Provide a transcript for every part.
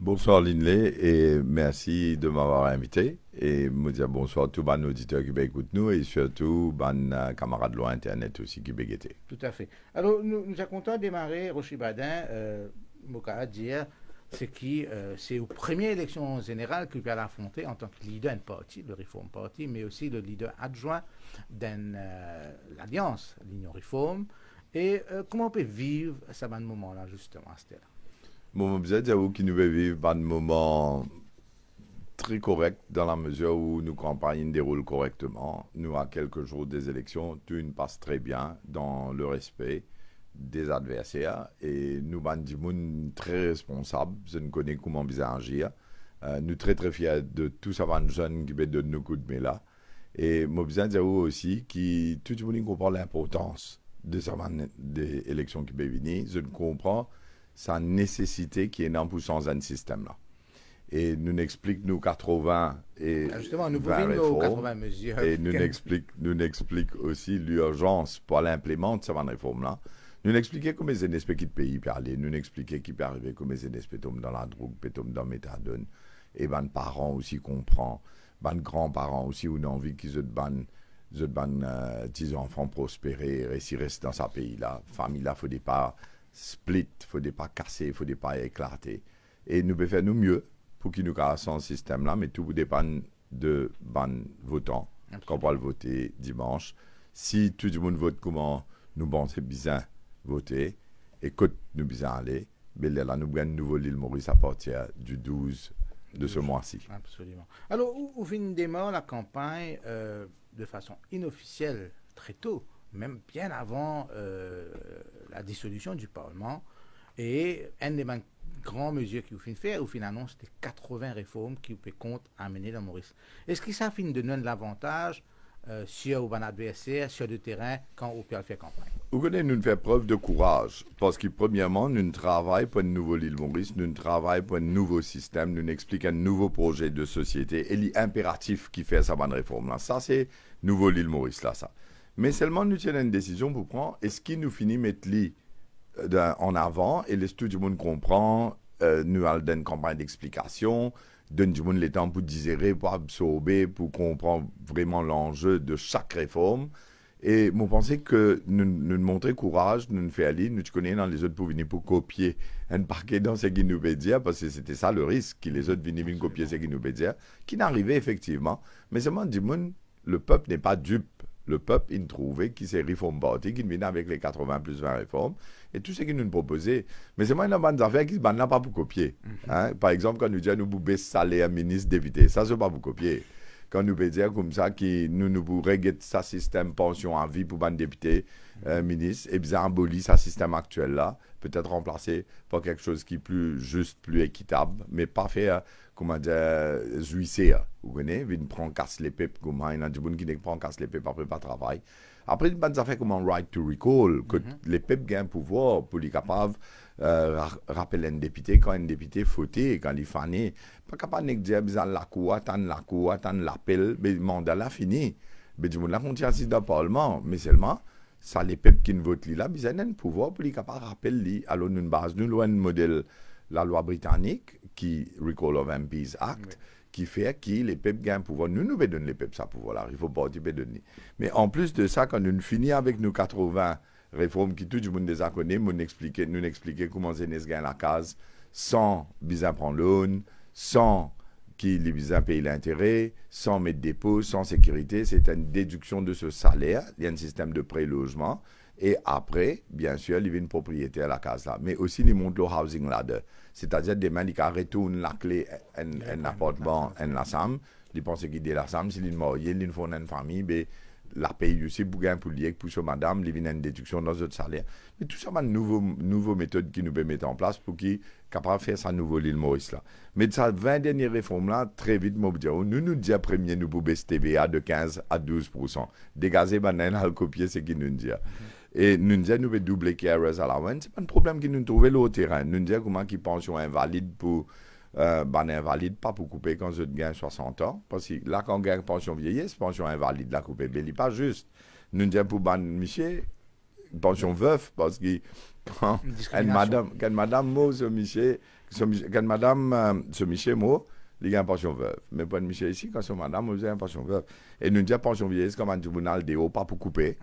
Bonsoir Linley et merci de m'avoir invité et me dire bonsoir à tous les auditeurs qui écoutent nous et surtout les camarades de l'Internet aussi qui béguettent. Tout à fait. Alors, nous sommes contents de démarrer, Rocher Badin, Moka, dire, c'est aux premières élections générales qu'il va l'affronter en tant que leader d'un parti, le Reform Party, mais aussi le leader adjoint de l'Alliance, l'Union Réforme. Et comment on peut vivre ce moment-là, justement, Stella? Bon, vous êtes vous qui nous vivre un moment très correct dans la mesure où nos campagnes déroulent correctement. Nous, à quelques jours des élections, tout ne passe très bien dans le respect des adversaires et nous sommes très responsables. Je ne connais comment bien agir. Nous très très fiers de tous ces jeunes qui donnent nos coups de main là. Et moi, besoin de dire aussi que tout le monde comprend l'importance de ces des élections qui peuvent venir. Je comprends sa nécessité qui est énorme pour changer un système là. Et nous explique nous 80 et Justement, nous 20 pouvons nos réformes 80 mesures. et nous explique aussi l'urgence pour l'implémenter cette réforme là. Nous expliquer comment les NSP qui pays peut aller, nous expliquer qui peut arriver, comment les NSP tombent dans la drogue, peut tomber dans le méthadone. Et ben parents aussi comprennent, ben grands-parents aussi ont envie qu'ils aient petits enfants prospérer, réussir rester dans ce pays là. Famille là, faut des pas split, faut des pas casser, faut des pas éclater. Et nous devons faire nous mieux pour qu'ils nous cassent ce système là, mais tout dépend de ban votants quand on va le voter dimanche. Si tout le monde vote comment nous pensons bien voter, écoute nous bien aller, mais là nous gagnons nouveau l'île Maurice à partir du 12 de ce mois-ci. Absolument. Alors, où finit démarre la campagne de façon inofficielle très tôt, même bien avant la dissolution du Parlement. Et un des grandes mesures qui vous finit faire, vous finit annonce des 80 réformes qui vous compte amener dans Maurice. Est-ce que ça finit de donner de l'avantage sur un adversaire, sur le terrain, quand on peut faire campagne? Vous connaissez, nous faisons preuve de courage. Parce que, premièrement, nous travaillons pour un nouveau l'île Maurice, nous travaillons pour un nouveau système, nous expliquons un nouveau projet de société et l'impératif qui fait sa bonne réforme. Là. Ça, c'est nouveau l'île Maurice, là, ça. Mais seulement, nous tenons une décision pour prendre. Est-ce qu'il nous finit mettre l'île en avant et tout le monde comprend, nous allons une campagne d'explication, donne du monde le temps pour digérer, pour absorber, pour comprendre vraiment l'enjeu de chaque réforme. Et moi, je pensais que nous montrer courage, nous faire aller, nous connaissons dans les autres pour venir pour copier un paquet dans ce qu'ils nous dire, parce que c'était ça le risque, que les autres viennent copier ce qu'ils nous dire, qui n'arrivait effectivement. Mais seulement, du monde, le peuple n'est pas dupe. Le peuple, il trouvait qu'il s'est Reform Party, qu'il venait avec les 80 plus 20 réformes, et tout ce qu'il nous proposait. Mais c'est moi une bonne affaire qui ne sont pas pour copier. Hein? Par exemple, quand nous disons nous pouvons salaire ministre député, ça, c'est pas pour copier. Quand nous pouvons dire comme ça que nous pourrions régler ce système pension à vie pour les députés, ministres, et bien abolir ce système actuel là, peut-être remplacer par quelque chose qui est plus juste, plus équitable, mais pas faire, comment dire, jouisser. Vous connaissez, ils prennent casse les pipes, comme il y a des gens qui prennent casse les pipes après pas travail. Après, il y a des affaires comme un right to recall, que les peuples gagnent pouvoir pour les capables rappeler un député quand un député fauté, quand il fané, pas capable de dire bizarre la cour, attendre l'appel, mais le mandat là fini. Mais du monde là qu'on tient assis dans le Parlement, mais seulement ça les peuples qui ne votent là, ils ont un pouvoir pour les capables rappeler. Alors nous base nous loin de modèle la loi britannique qui Recall of MPs Act. Qui fait que les peuples gagnent pouvoir. Nous donnons les peuples ça pouvoir là. Il faut pas dire donner. Mais en plus de ça, quand nous finissons avec nos 80 réformes qui tout le monde les a connues, nous expliquer comment Zénès gagne la case sans bizarre prendre l'eau, sans qu'il les bizarre payer l'intérêt, sans mettre dépôt, sans sécurité. C'est une déduction de ce salaire. Il y a un système de prélogement. Et après, bien sûr, il y a une propriété à la case là. Mais aussi, il monte le housing ladder. C'est-à-dire, des gens qui retournent la clé, un appartement, un somme. Ils pensent qu'ils ont la somme. S'ils sont mariés, ils font une famille, mais la paye aussi pour gagner pour lier, pour ce madame, ils viennent une déduction dans notre salaire. Mais tout ça, c'est une nouvelle méthode qui nous peut mettre en place pour qu'ils soient capables de faire ça nouveau l'île Maurice là. Mais de ces 20 dernières réformes là, très vite, nous nous disons premier, nous pouvons baisser TVA de 15 à 12%. Dégager, maintenant, copier ce qu'ils nous disent. Et nous disons, nous pouvons doubler carers allowance. Ce n'est pas un problème que nous trouvons au terrain. Nous disons comment qu'ils pension invalide pour invalide, pas pour couper quand je gagne 60 ans. Parce que là, quand on gagne pension vieillesse, pension invalide, la couper. Mais il n'est pas juste. Nous disons pour monsieur, pension veuf, parce que quand une madame Mose, monsieur, quand madame, ce monsieur, moi, il a une pension veuve. Mais pas de monsieur ici, quand c'est madame, vous avez une pension veuve. Et nous disons pension vieillesse comme un tribunal de haut, pas pour couper.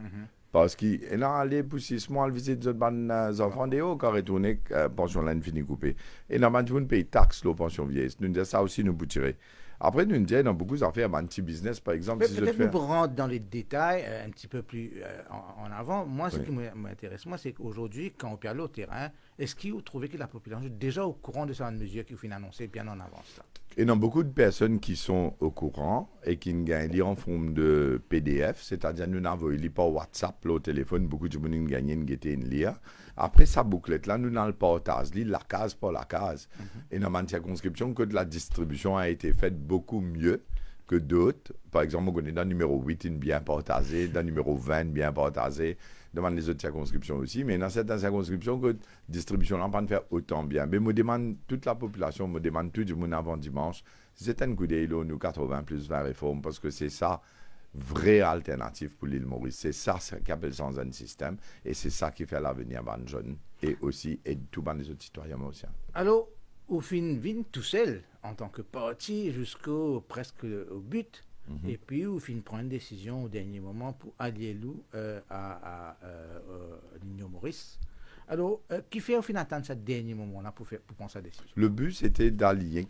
Parce qu'il est allé pour 6 mois, il visite des enfants de haut, quand retourné, pension là, fini coupée. Et normalement, on paye taxe, la pension vieillesse. Nous disons ça aussi, nous pouvons tirer. Après, nous disons, dans beaucoup d'affaires, un petit business, par exemple, si je Peut-être fais... nous rentre dans les détails un petit peu plus en avant. Moi, ce qui m'intéresse, moi, c'est qu'aujourd'hui, quand on peut aller au terrain, est-ce que vous trouvez que la population est déjà au courant de certaines mesures qui vous annoncées bien en avance là? Et dans beaucoup de personnes qui sont au courant et qui nous gagnent en forme de PDF, c'est-à-dire nous n'avons pas WhatsApp, là, au téléphone, beaucoup de gens nous gagnent une lire. Après sa bouclette là, nous n'avons le partage, la case par la case. Et dans ma circonscription, que la distribution a été faite beaucoup mieux que d'autres. Par exemple, on connaît dans le numéro 8, une bien partagée, dans le numéro 20, une bien partagée, devant les autres circonscriptions aussi. Mais dans certaines circonscriptions, que la distribution n'a pas fait autant bien. Mais je demande toute la population, je demande tout le monde avant dimanche, c'est un coup d'œil, nous 80 plus 20 réformes, parce que c'est ça, vraie alternative pour l'île Maurice. C'est ça qui appelle ça un système, et c'est ça qui fait l'avenir des jeunes, et aussi, et tout les autres citoyens aussi. Alors, au fin, tout seul, en tant que parti, jusqu'au presque au but, et puis au fin, prend une décision au dernier moment pour allier nous à l'Union Maurice. Alors, qui fait au final attendre ce dernier moment-là pour prendre sa décision? Le but, c'était d'allier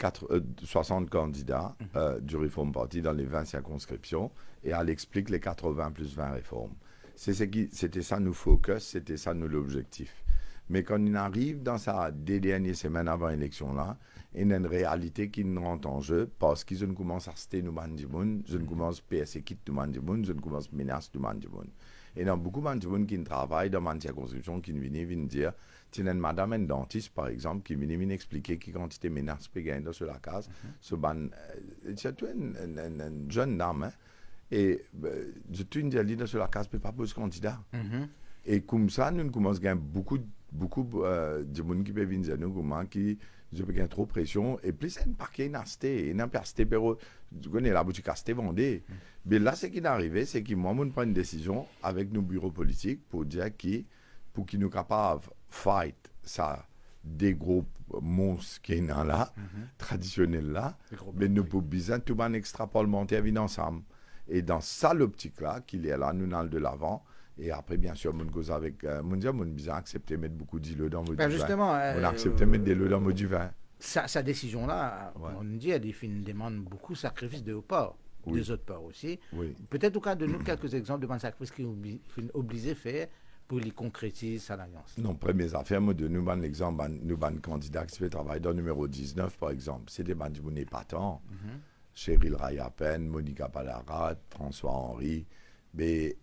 60 candidats du Reform Party dans les 20 circonscriptions et elle explique les 80 plus 20 réformes. C'était ça nous focus, c'était ça nous l'objectif. Mais quand on arrive dans ça, des dernières semaines avant l'élection-là, il y a une réalité qui nous rentre en jeu parce qu'ils ne commencent à rester nous mandibounes, je ne commence à PSC quitte nous mandibounes, je ne commence à menacer nous mandibounes. Et dans beaucoup de gens qui travaillent dans ma circonscription, qui viennent dire, il y a une madame, un dentiste, par exemple, qui vient expliquer qui quantité de menaces peut gagner sur la case. C'est une jeune dame, hein, et je suis une dialyse sur la case, peut pas poser candidat. Et comme ça, nous commençons à gagner beaucoup de gens qui peuvent venir nous, comment qui je peux gagner trop de pression. Et plus c'est un paquet nasté, et n'importe acheté, pero tu connais la boutique acheté, vendée. Mais là, ce qui est arrivé, c'est que moi, on prend une décision avec nos bureaux politiques pour dire pour qu'ils nous capables de fight ça, des gros monstres qui sont là, traditionnels là, mais nous pouvons besoin tout le monde extra parlementaire venir ensemble. Et dans ça, l'optique-là, qu'il est là, nous allons de l'avant. Et après, bien sûr, mon cause avec mon bizarre accepté de mettre beaucoup d'îlots dans mon divin. Justement, on a accepté de mettre des îlots dans mon divin. Sa décision-là, on dit, elle demande beaucoup de sacrifices de haut part, des autres parts aussi. Oui. Peut-être au cas de nous, quelques exemples de sacrifices qui sont obligés de faire pour les concrétiser cette alliance. Non, première affaire, moi, de nous, l'exemple, nous, candidat qui fait travailler dans le numéro 19, par exemple, c'est des bandits épatants. Cheryl Rayapen, Monica Palarat, François Henry, mais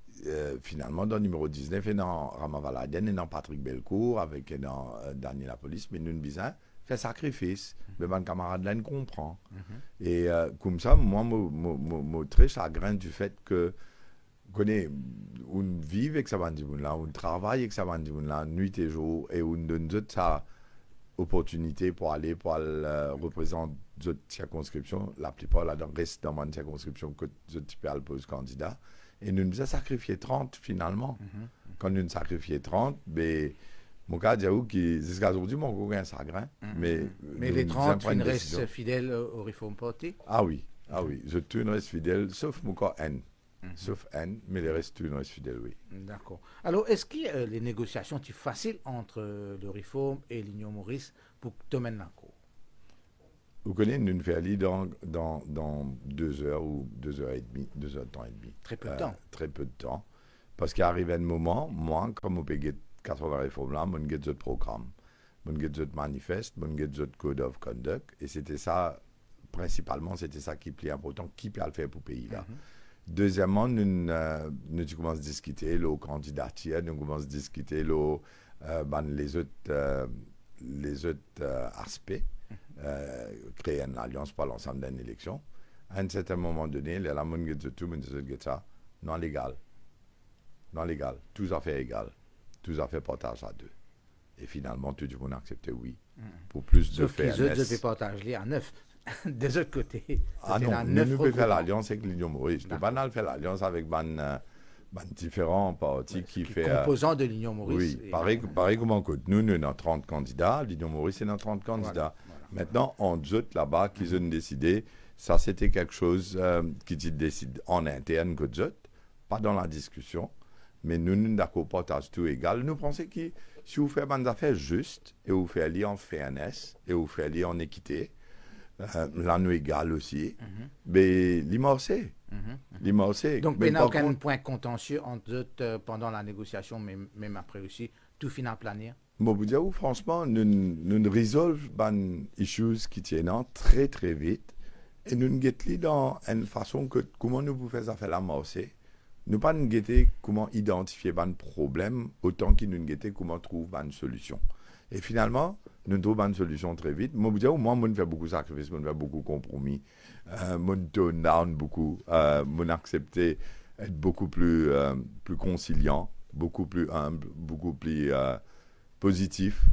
finalement, dans le numéro 19, et dans Ramavaladien, et dans Patrick Belcourt, avec dans Daniel la police, mais nous, nous disons, fait sacrifice. Mais mon camarade là, il comprend. Et comme ça, moi, je suis très chagrin du fait que on vit avec ça, on travaille avec ça, nuit et jour, et on donne toute sa opportunité pour aller représenter d'autres circonscriptions. La plupart là restent dans ma circonscription que d'autres types posent candidat. Et nous nous avons sacrifié 30 finalement. Quand nous nous sacrifié 30, ben, mon cas, j'avoue que jusqu'à aujourd'hui, mon gars, un chagrin. Mais les 30, ils restent fidèles au Reform Party? Ah oui, je reste fidèle, sauf mon cas N. Sauf N, mais les restes, tout restent fidèles, oui. D'accord. Alors, est-ce que les négociations sont faciles entre le Reform et l'Union Maurice pour te mener en cours? Vous connaissez une félie dans 2 heures ou 2 heures et demie, 2 heures de temps et demi. Très peu de temps. Très peu de temps. Parce qu'il arrive un moment, moi, comme on peut 80 réformes là, on get the programme, on get the manifeste, on get the code of conduct. Et c'était ça, principalement, c'était ça qui est plus important, qui peut le faire pour le pays là. Deuxièmement, nous commençons à discuter les candidatures, nous commençons à discuter les autres aspects. Créer une alliance pour l'ensemble d'une élection. À un certain moment donné, les gens disent tout, mais ils disent ça, non légal. Non légal. Tous affaires égales. Tous affaires partage à 2. Et finalement, tout le monde a accepté oui. Pour plus de fairness. Sauf qu'ils veulent partager à 9. Des autres côtés. Ah non, nous pouvons faire l'alliance avec l'Union Maurice. Nous ne pouvons pas faire l'alliance avec différents partis qui font... composants de l'Union Maurice. Oui, pareil comme en côte. Nous avons 30 candidats, l'Union Maurice est dans 30 candidats. Voilà. Maintenant, on doute là-bas qu'ils ont décidé, ça c'était quelque chose qu'ils décident en interne que doute, pas dans la discussion, mais nous ne d'accord pas à tout égal. Nous pensons que si vous faites des affaires justes, et vous faites les en fairness, et vous faites les en équité, là nous égal aussi, mais l'immorcé. Donc, Mais il n'y a par aucun contre, point contentieux entre eux pendant la négociation, même après aussi, tout finit à planir. moi, vous dire, franchement, nous résolvons des issues qui tiennent très, très vite. Et nous nous guettons dans une façon que, comment nous pouvons faire ça la marcher. Nous pas nous guetter comment identifier un problème autant que nous guetter comment trouver une solution. Et finalement, nous trouvons une solution très vite. Moi, vous dire, moi, je fais beaucoup de sacrifices, je fais beaucoup de compromis. Je tone down beaucoup. Je accepter être beaucoup plus, plus conciliant, beaucoup plus humble, beaucoup plus positif.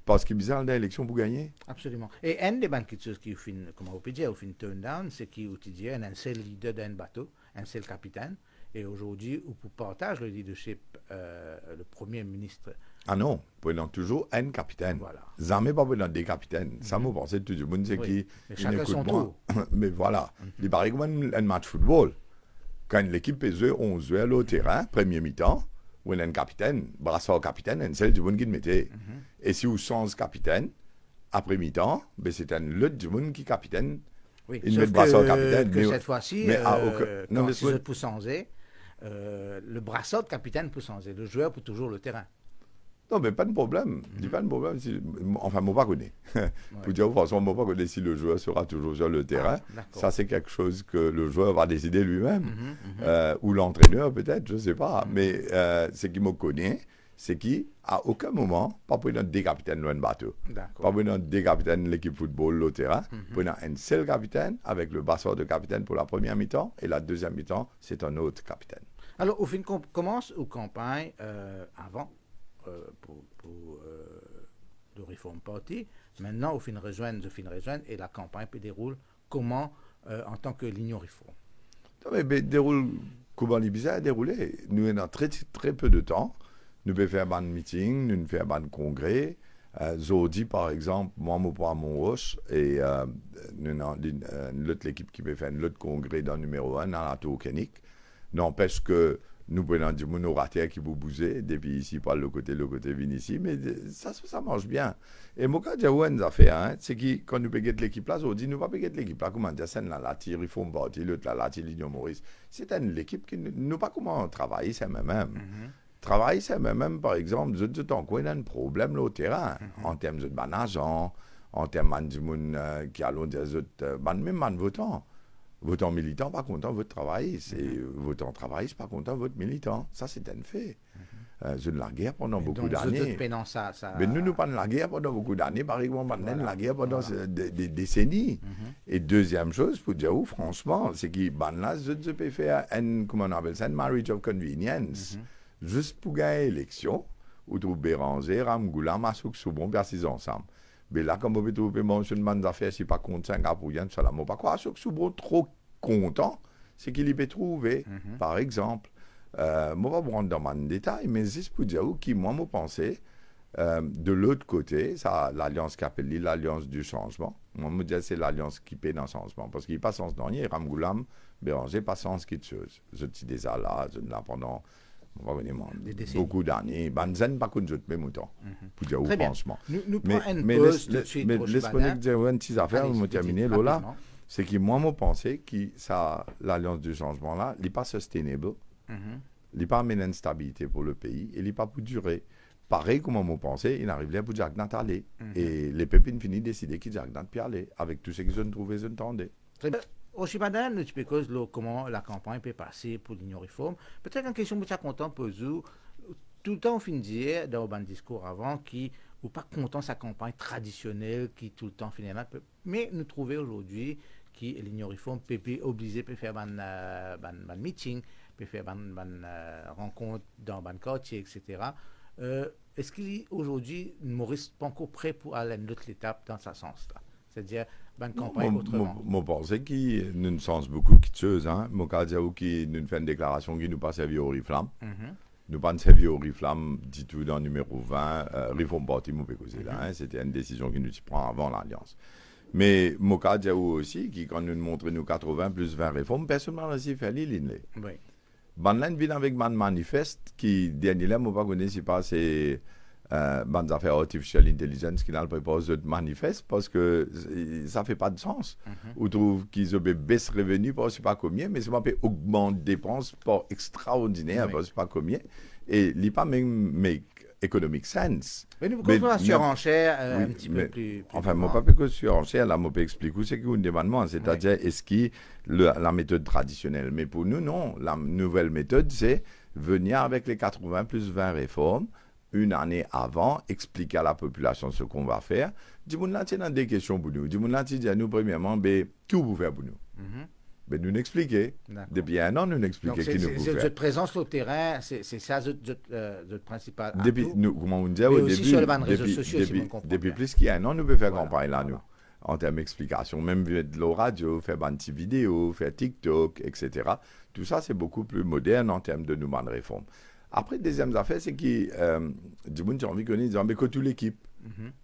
Parce que bizarre dans l'élection pour gagner. Absolument. Et une des bonnes choses qui fin, comment on peut dire, au fin turn down, c'est qu'il y a un seul leader d'un bateau, un seul capitaine. Et aujourd'hui, où pour partage le leadership, le premier ministre. Ah non, pour toujours un capitaine. Voilà. Jamais pas besoin des capitaines. Ça me pensait tout le monde c'est Oui. qui Mais chacun son tour. Mais voilà, il paraît comme un match football. Quand l'équipe pèse 11 joueurs au terrain, premier mi-temps, où il y a un capitaine, brassard capitaine, un seul du monde qui le mettait. Et si vous changez capitaine, après mi-temps, ben c'est un autre du monde qui capitaine. Oui, Il sauf met le brassard que, capitaine. que cette fois-ci, mais non, quand mais c'est eux pour changer, le brassard de capitaine peut changer, le joueur peut toujours le terrain. non, mais pas de problème. Dis pas de problème. Enfin, moi, pas connais. Pour dire, franchement, moi, pas connais si le joueur sera toujours sur le terrain. D'accord. Ça, c'est quelque chose que le joueur va décider lui-même. Ou l'entraîneur, peut-être, je ne sais pas. Mais ce qui me connaît, c'est qu'à aucun moment, pas pour des capitaines loin de bateau. D'accord. Pas pour des capitaines de l'équipe football au terrain. Pour un seul capitaine, avec le brassard de capitaine pour la première mi-temps. Et la deuxième mi-temps, c'est un autre capitaine. Alors, au fin, commence aux campagnes avant pour le Reform Party. Maintenant, au fin rejoindre, et la campagne peut déroule comment en tant que l'Union Reform. Mais déroule comment l'Ibiza a déroulé. Nous avons très, très peu de temps. Nous pouvons faire un meeting, nous pouvons faire un congrès. Aujourd'hui, par exemple, moi, je suis à Montroche et nous avons l'autre équipe qui peut faire un autre congrès dans le numéro 1 dans la tour Kénique. N'empêche que nous prenons du monorateur qui vous bouger, depuis ici, par le côté vient ici, mais ça marche bien. Et moi, quand j'ai une affaire, c'est que quand nous payons l'équipe là, aujourd'hui, nous ne pouvons pas payer l'équipe là, comment dire, c'est la tire, il faut me battre, l'autre la tire, l'Union Maurice. C'est une équipe qui ne pas comment travailler, c'est même. Travailler, c'est même, par exemple, de temps qu'on a un problème là, au terrain, en termes de agents, en termes de monde qui allons dire, même de votants. Votant militant, pas content de votre travail. Votant travail, c'est pas content de votre militant. Ça, c'est un fait. Je la guerre pendant beaucoup d'années. Mais nous pas la guerre pendant beaucoup d'années. Par exemple, on la guerre pendant des décennies. Et deuxième chose, pour dire, franchement, c'est que là, je peux faire comment on appelle ça, un marriage of convenience. Juste pour gagner l'élection, où trouve Béranger, Ramgoulam, Massouk, Soubon, persisent ensemble. Mais là, comme vous pouvez trouver sur une bonne affaire, si pas content, pour Yann, ça ne pas quoi. Ce que Soubon trop content, c'est qu'il y peut trouver, par exemple. Moi, je vais prendre dans mon détail, mais juste pour dire qui, moi, je pensais, de l'autre côté, ça, l'alliance qui appelle l'alliance du changement. Moi, je dis c'est l'alliance qui paie dans le changement. Parce qu'il n'y a pas sens dernier, Ramgoulam, Béranger, pas sens quelque chose. Je dis déjà là, je ne l'ai pendant. Beaucoup d'années. Banzen, pas qu'on joue même autant. Pour dire franchement. Nous prenons une pause tout de suite. Mais laisse-moi dire une petite affaire, je vais terminer là. C'est que moi, je pensais que l'alliance du changement là, il n'est pas sustainable. Il n'est pas amené une stabilité pour le pays. Et il n'est pas pour durer. Pareil comme je pensais, il arrive pour Jacques Nat aller. Et les pépines finissent décider que Jacques Nat peut aller. Avec tout ce qu'ils ont trouvé, ils entendaient. Très bien. Au Chibadan, nous expliquons comment la campagne peut passer pour l'Union Réforme. Peut-être une question que je suis content pour vous. Tout le temps, on finit de dire, dans un discours avant, qui ou pas content de sa campagne traditionnelle, qui tout le temps finit là. Mais nous trouvons aujourd'hui que l'Union Réforme peut obliger à faire un meeting, peut faire une rencontre dans un quartier, etc. Est-ce qu'aujourd'hui, Maurice n'est pas encore prêt pour aller à une autre étape dans ce sens-là? C'est-à-dire, une campagne autrement. Moi, je pense qu'il nous sens beaucoup de choses. Moi, je dis qu'il nous fait une déclaration qui nous pas servi au Oriflamme. Nous pas servi au Riflam, dit tout dans le numéro 20, Réforme Parti, mon causer là. C'était une décision qui nous prend avant l'Alliance. Mais Moka Diaou aussi, qui quand nous montre nous 80 plus 20 réformes, personne n'a réussi à faire l'île. Oui. Banlan vient avec un manifeste qui, dernier là, moi pas connais si pas c'est des affaires artificial intelligence qui n'a pas proposé de manifeste parce que ça fait pas de sens. On trouve qu'ils ont baissé revenus pour je sais pas combien, mais c'est pas augmente dépenses pour extraordinaire pour je sais pas combien. Et il pas même make economic sense. Mais nous pouvons la surenchère un petit peu plus. Enfin, moi pas que surenchère, là, moi peux expliquer c'est qu'un demandement, c'est-à-dire est-ce que la méthode traditionnelle. Mais pour nous, non. La nouvelle méthode, c'est venir avec les 80 plus 20 réformes une année avant, expliquer à la population ce qu'on va faire. Dis-moi là, tu as des questions pour nous. Dis-moi là, tu dis à nous, premièrement, ben, qui vous faire pour nous? Ben, nous expliquer. Depuis un an, nous expliquer qui nous pouvons faire. Cette présence sur le terrain, c'est ça notre principal atout. Depuis, nous, comment on dit au aussi début, sur les réseaux sociaux, depuis plus qu'il y a un an, nous pouvons faire campagne là, nous. En termes d'explication, même de la radio, faire une petite vidéo, faire TikTok, etc. Tout ça, c'est beaucoup plus moderne en termes de nouvelles réformes. Après, deuxième affaire, c'est que du monde, j'ai envie qu'on dise, mais que toute l'équipe.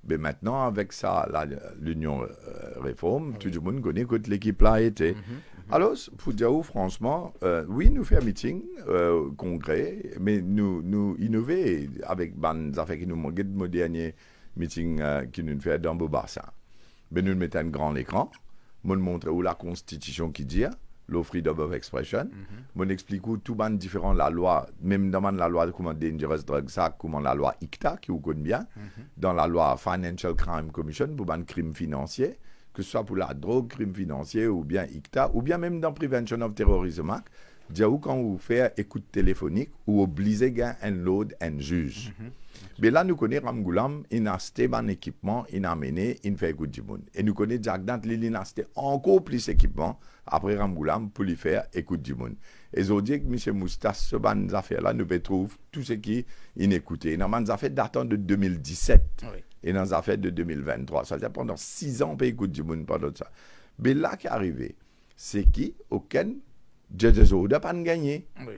Mais maintenant, avec ça, l'Union Réforme, tout le monde connaît que toute l'équipe là a été. Alors, pour dire franchement, oui, nous faisons un meeting, congrès, mais nous innover avec des affaires qui nous manquent de mon dernier meeting qui nous fait dans Beaubassin. Mais nous mettons un grand écran, nous montrons où la Constitution qui dit, le freedom of expression. Mon explique où tout ban différent la loi, même dans la loi de comment Dangerous Drugs Act, comment la loi ICTA, qui vous connaît bien, dans la loi Financial Crime Commission, pour ban crime financier, que ce soit pour la drogue, crime financier, ou bien ICTA, ou bien même dans Prevention of Terrorism Act, dire où quand vous faites écoute téléphonique, ou obliger un load un juge. Mais là, nous connaissons Ramgoulam, il a acheté un équipement, il a amené, il fait écoute du monde. Et nous connaissons Jack Dant, il a acheté encore plus d'équipement après Ramgoulam pour lui faire écoute du monde. Et je dis que M. Moustas, ce ban affaires-là, nous peut trouver tout ce qui est écouté. Dans les affaires datant de 2017 et dans les affaires de 2023. Ça veut dire pendant 6 ans, on peut écouter du monde pendant ça. Mais là qui est arrivé, c'est qu'aucun judge n'a pas gagné. Oui.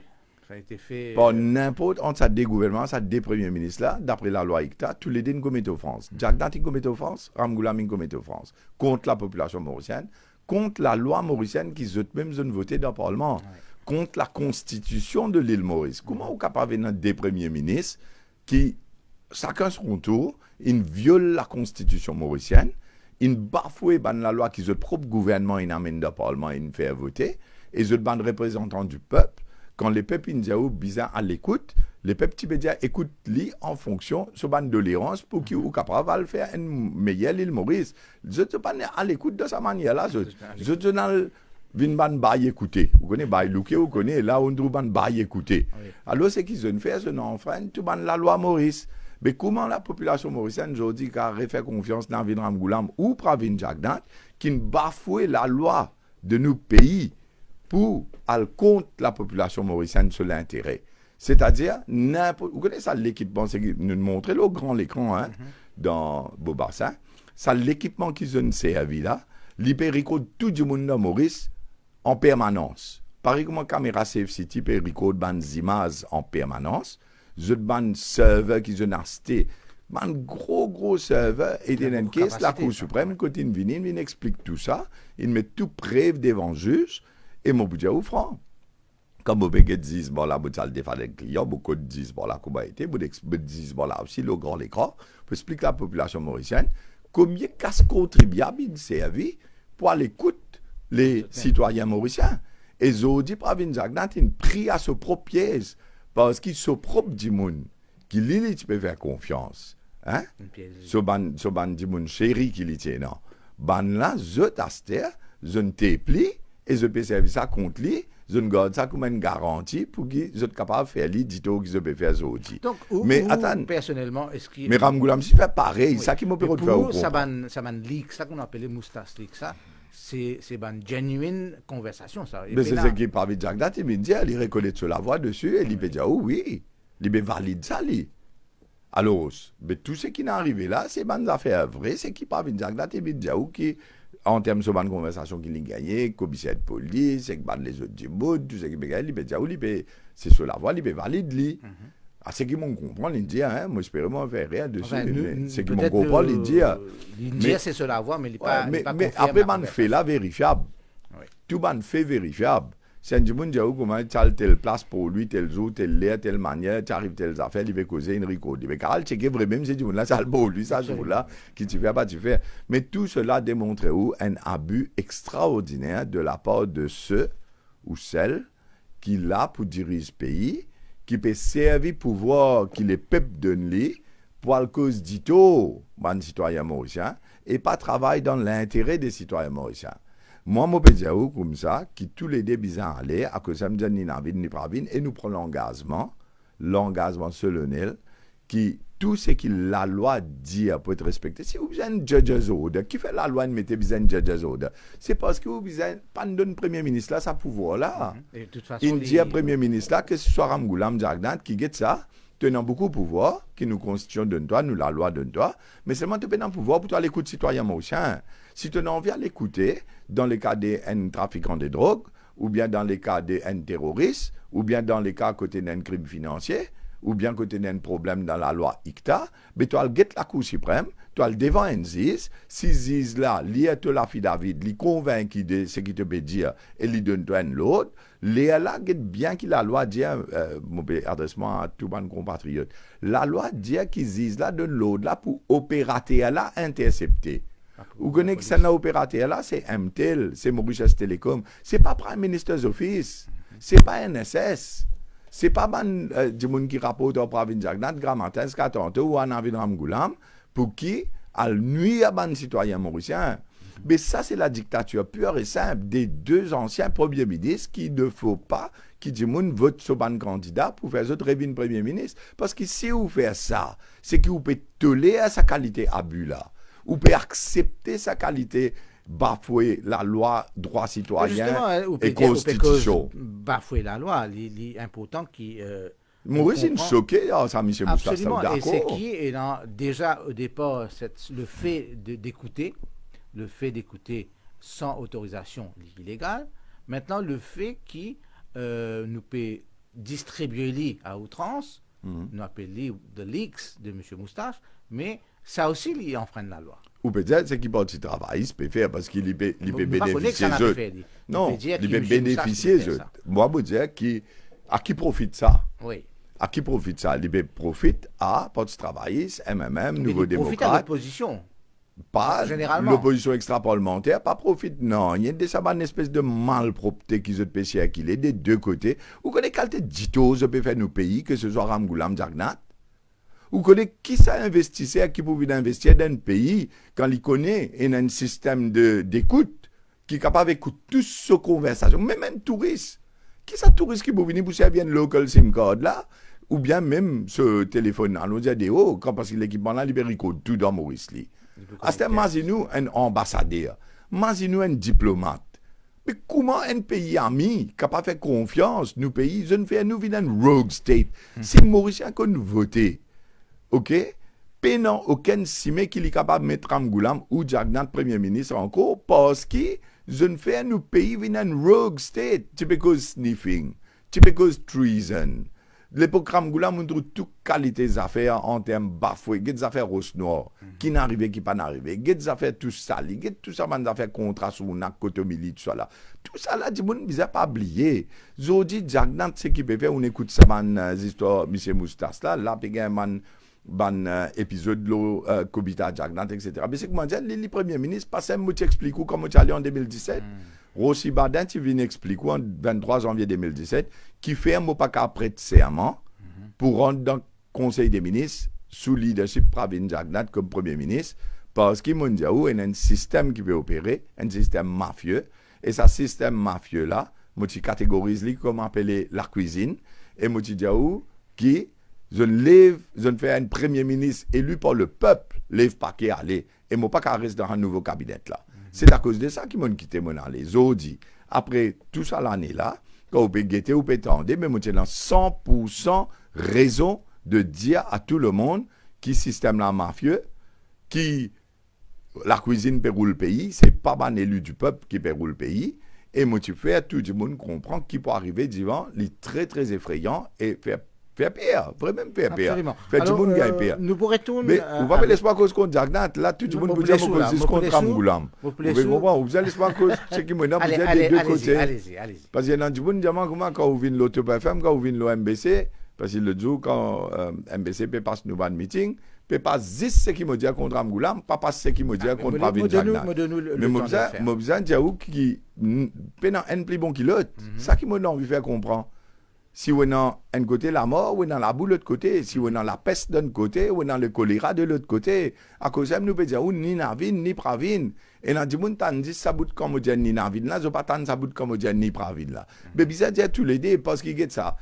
Ça a été fait. Par n'importe entre ça des gouvernements, ça des premiers ministres là, d'après la loi ICTA, tous les deux commettent offense. Jack Dant commet offense, Ramgoulam commet offense contre la population mauricienne, contre la loi mauricienne qu'ils ont même voté dans le Parlement, contre la constitution de l'île Maurice. Comment on est capable de des premiers ministres qui, chacun son tour, ils violent la constitution mauricienne, ils bafouent la loi qu'ils ont propre gouvernement, ils amènent dans le Parlement, ils fait voter, et ils ont représentants du peuple. Quand les peuples indiens bizarres à l'écoute, les peuples tibétains écoutent lui en fonction de ce ban de tolérance pour qu'ils soient capables de faire une meilleure l'île Maurice. Je ne suis pas à l'écoute de sa manière-là. Je suis dans une bande bail écouter. Vous connaissez bail louké, vous connaissez là on trouve bande bail écouter. Alors c'est qu'ils ont fait, c'est enfin tout ban la loi Maurice. Mais comment la population mauricienne aujourd'hui qui a fait confiance dans Vin Ramgoulam ou Pravin Jack Dant qui ne bafoue la loi de nos pays pour aller contre la population mauricienne sur l'intérêt. C'est-à-dire, vous connaissez ça, l'équipement, c'est nous montrer le grand écran dans Beaubassin. Ça, l'équipement qu'ils ont servi là, l'hypericode tout le monde dans Maurice en permanence. Par exemple, caméra Safe City peut recorder des images en permanence. Les autres serveurs qu'ils ont acheté, un gros serveur, et dans une caisse, la Cour suprême, quand ils viennent, ils expliquent tout ça, ils mettent tout preuve devant le juge. Et mon budget au franc. Comme vous dites, bon, là, vous allez défendre les clients, beaucoup disent, bon, là, comment a été, vous dites, bon, là, aussi, le grand écran, pour expliquer à la population mauricienne combien casse contribuable il servi pour aller écouter les citoyens mauriciens. Et Zodi Pravin Jack Dant, il prie à ce propre piège, parce qu'il se propre du monde, qui lui, tu peux faire confiance. Hein? Ce ban du monde chéri qui lui tient, non. Ban là, je t'aster, je ne t'ai pli, et je peux servir ça contre lui, je garde ça comme une garantie pour qu'ils soient capables de faire les dito qu'ils peuvent faire aujourd'hui. Donc, attends, personnellement, est-ce qu'il... Mais Ramgoulam, si fait pareil, ça qui m'a permis de faire. Pour ça ban leak, ça qu'on appelle Moustas leak, ça, c'est une genuine conversation, ça. Mais c'est ce qui est parmi Jack Dant, il me dit, il reconnaît sur la voix dessus, et il peut dire, oh oui, il peut valider ça, lui. Alors, mais tout ce qui est arrivé là, c'est une affaire vraie, c'est qui parmi Jack Dant, il me dit, oh, qui... En termes de bonne conversation qu'il a gagné, commissaire de police, avec les autres du monde, tout ce qui a gagné, c'est sur la voie, il peut valider. c'est qui m'ont comprend, ils disent, hein, moi, j'espère m'en faire rien dessus. Enfin, C'est qui m'ont comprend, ils disent. L'Indien, c'est cela à voir, mais il n'est pas, mais, il est pas mais confirmé après, par man la fait là vérifiable. Oui. Tout man fait vérifiable. Si un monde dit, comment tu as telle place pour lui, tel jour, telle l'air, telle manière, tu arrives telles affaires, il va causer une rico. Il va carrément checker vraiment si tu là, ça le pour lui, ça jour là, qui tu fais, pas tu fais. Mais tout cela démontre un abus extraordinaire de la part de ceux ou celles qui là pour diriger ce pays, qui peut servir pouvoir qui les peuples donnent lui pour la cause d'ito, ban citoyen mauricien, et pas travailler dans l'intérêt des citoyens mauriciens. Moi, je peux dire comme ça, qui tous les deux bizarres aller, à cause de ni Navid ni Pravin, et nous prenons l'engagement solennel, qui tout ce que la loi dit peut être respecté. Si vous avez un judge's order, qui fait la loi de mettre besoin de judge's order? C'est parce que vous avez pas de premier ministre là, ça pouvoir là. Et de toute façon, Il dit à premier ministre là que ce soit Ramgoulam Jagdan qui get ça, tenant beaucoup de pouvoir, qui nous constitution de toi, nous la loi de toi, mais seulement tu peux un pouvoir pour toi l'écoute citoyen mauricien. Si tu n'as envie de l'écouter, dans les cas des trafiquants de drogue, ou bien dans les cas des terroristes, ou bien dans les cas côté d'un crime financier, ou bien côté d'un problème dans la loi ICTA, mais tu as le la Cour suprême, tu as le devant un ziz, si ziz là, lié à la fille David, li convaincu de ce qu'il te peut dire, et lui donne toi l'autre, lié là, bien que la loi dit, mon adressement à tous mes compatriotes, la loi dit qu'il ziz là donne l'autre là pour opérateur là intercepter. Vous connaissez que ça n'a opérateur là, c'est MTEL, c'est Mauritius Telecom, c'est pas Prime Minister's Office, c'est pas NSS. C'est pas du monde qui rapporte au Pravin Jagdan, Gramatin, Skatonto ou Anavid Ramgoulam, pour qui a nuit à ban citoyen mauricien. Mais ça, c'est la dictature pure et simple des deux anciens premiers ministres qui ne faut pas qui disent vote sur ban candidat pour faire autre revine premier ministre. Parce que si vous faites ça, c'est que vous pouvez tolérer à sa qualité abus là. Vous pouvez accepter sa qualité bafouer la loi droit citoyen et constitution. Bafouer la loi, l'important qui... Maurice, il me choquait, ça, M. Moustapha. Absolument, et c'est qui est déjà au départ, le fait d'écouter sans autorisation illégale, maintenant le fait qui nous peut distribuer à outrance, nous appelle the leaks de M. Moustache, mais ça aussi, il enfreint la loi. Ou peut-être c'est qu'il peut travailler, il peut faire parce qu'il peut bénéficier d'eux. Non, il peut bénéficier d'eux. Moi, je veux dire à qui profite ça? Oui. À qui profite ça? Il profite à Parti travailliste, MMM, Nouveau Démocrate. Il profite à l'opposition. Pas généralement. L'opposition extra-parlementaire, pas profite. Non, il y a une espèce de malpropreté qui se péché qu'il est des deux côtés. Vous connaissez quelle dito je peux faire nos pays, que ce soit Ramgoulam, Jagnat? Vous connaissez qui ça investisseur qui peut investir dans un pays quand il connaît un système d'écoute qui est capable d'écouter toutes ces conversations, même un touriste. Qui ça touriste qui peut venir pour servir un local SIM card là, ou bien même ce téléphone là, nous dit parce que l'équipement là, il tout dans Maurice Lee. À ce moment, nous un ambassadeur, nous un diplomate. Mais comment un pays ami capable de faire confiance, nous pays, nous venons un rogue state. C'est Mauricien qu'on vote. OK? Pénant aucun cimé qui est capable de mettre Ramgoulam ou Jagdan Premier ministre encore parce que je ne fais un pays un rogue state. Typical sniffing, typical treason. L'époque Ramgoulam, on trouve toute qualité des affaires en termes bafoués, des affaires rose noir, qui n'arrivent, qui pas n'arrivent, des affaires tout sali, tout ça, des affaires contrat sur une cotomili, tout ça là. Tout ça là, du monde, ils pas oublié. Zodi, Jagdan, ce qui peut faire, on écoute ça, histoires, M. Moustas là, puis ban épisode de Kobita Jagdan, etc. Mais c'est comment dire, les premiers ministres, pas simple, tu expliques comment tu allé en 2017. Rossi Badin, tu viens expliquer en 23 janvier 2017, qui fait un mot pas qu'à prêter serment pour rendre dans le Conseil des ministres sous leadership Pravin Jagdan comme Premier ministre, parce qu'il m'a dit, il y a un système qui peut opérer, un système mafieux, et ce système mafieux-là, je catégorise comme appelé la cuisine, et je dis, qui je ne fais un premier ministre élu par le peuple, lève pas qui aller, et moi pas qu'à rester dans un nouveau cabinet là. C'est à cause de ça qu'ils m'ont quitté mon allée. Zodi, après tout ça l'année là, quand vous pouvez guetter, vous pouvez tendre, mais moi j'ai 100% raison de dire à tout le monde qui système là mafieux, qui la cuisine péroule le pays, c'est pas un élu du peuple qui péroule le pays, et moi tu fais tout le monde comprend qui peut arriver devant, les très très effrayant et faire Faire pire, vraiment faire pire. Absolument. Faire du Alors, monde gagne pire. nous pourrions retourner. Mais vous pas l'espoir cause contre Jagnat, là tout le monde vous dit que c'est contre Ramgoulam. Vous comprendre, vous avez l'espoir cause ce qui me donne vous êtes des deux côtés. Allez-y. Parce qu'il y a du monde diamant comment quand vous venez l'Auto-FM, quand vous venez l'OMBC, parce que le jour quand MBC peut passer nous un meeting, peut pas 10 ce qui me dit contre Ramgoulam, pas pas ce qui me dit contre Pravin Jagnat. Mais moi besoin dire qui pendant un plus bon que l'autre. Ça qui me donne envie de faire comprendre. Si on a un côté la mort, on a la boule de l'autre côté. Si on a la peste d'un côté, on a le choléra de l'autre côté. À cause de nous peut dire ni Navin ni Pravin. Et dans du monde t'en dit ça bout comme on dit ni Navin là, je pas tant ça bout comme on dit ni Pravin là. Mais bizarre dire tous les deux parce qu'il get ça.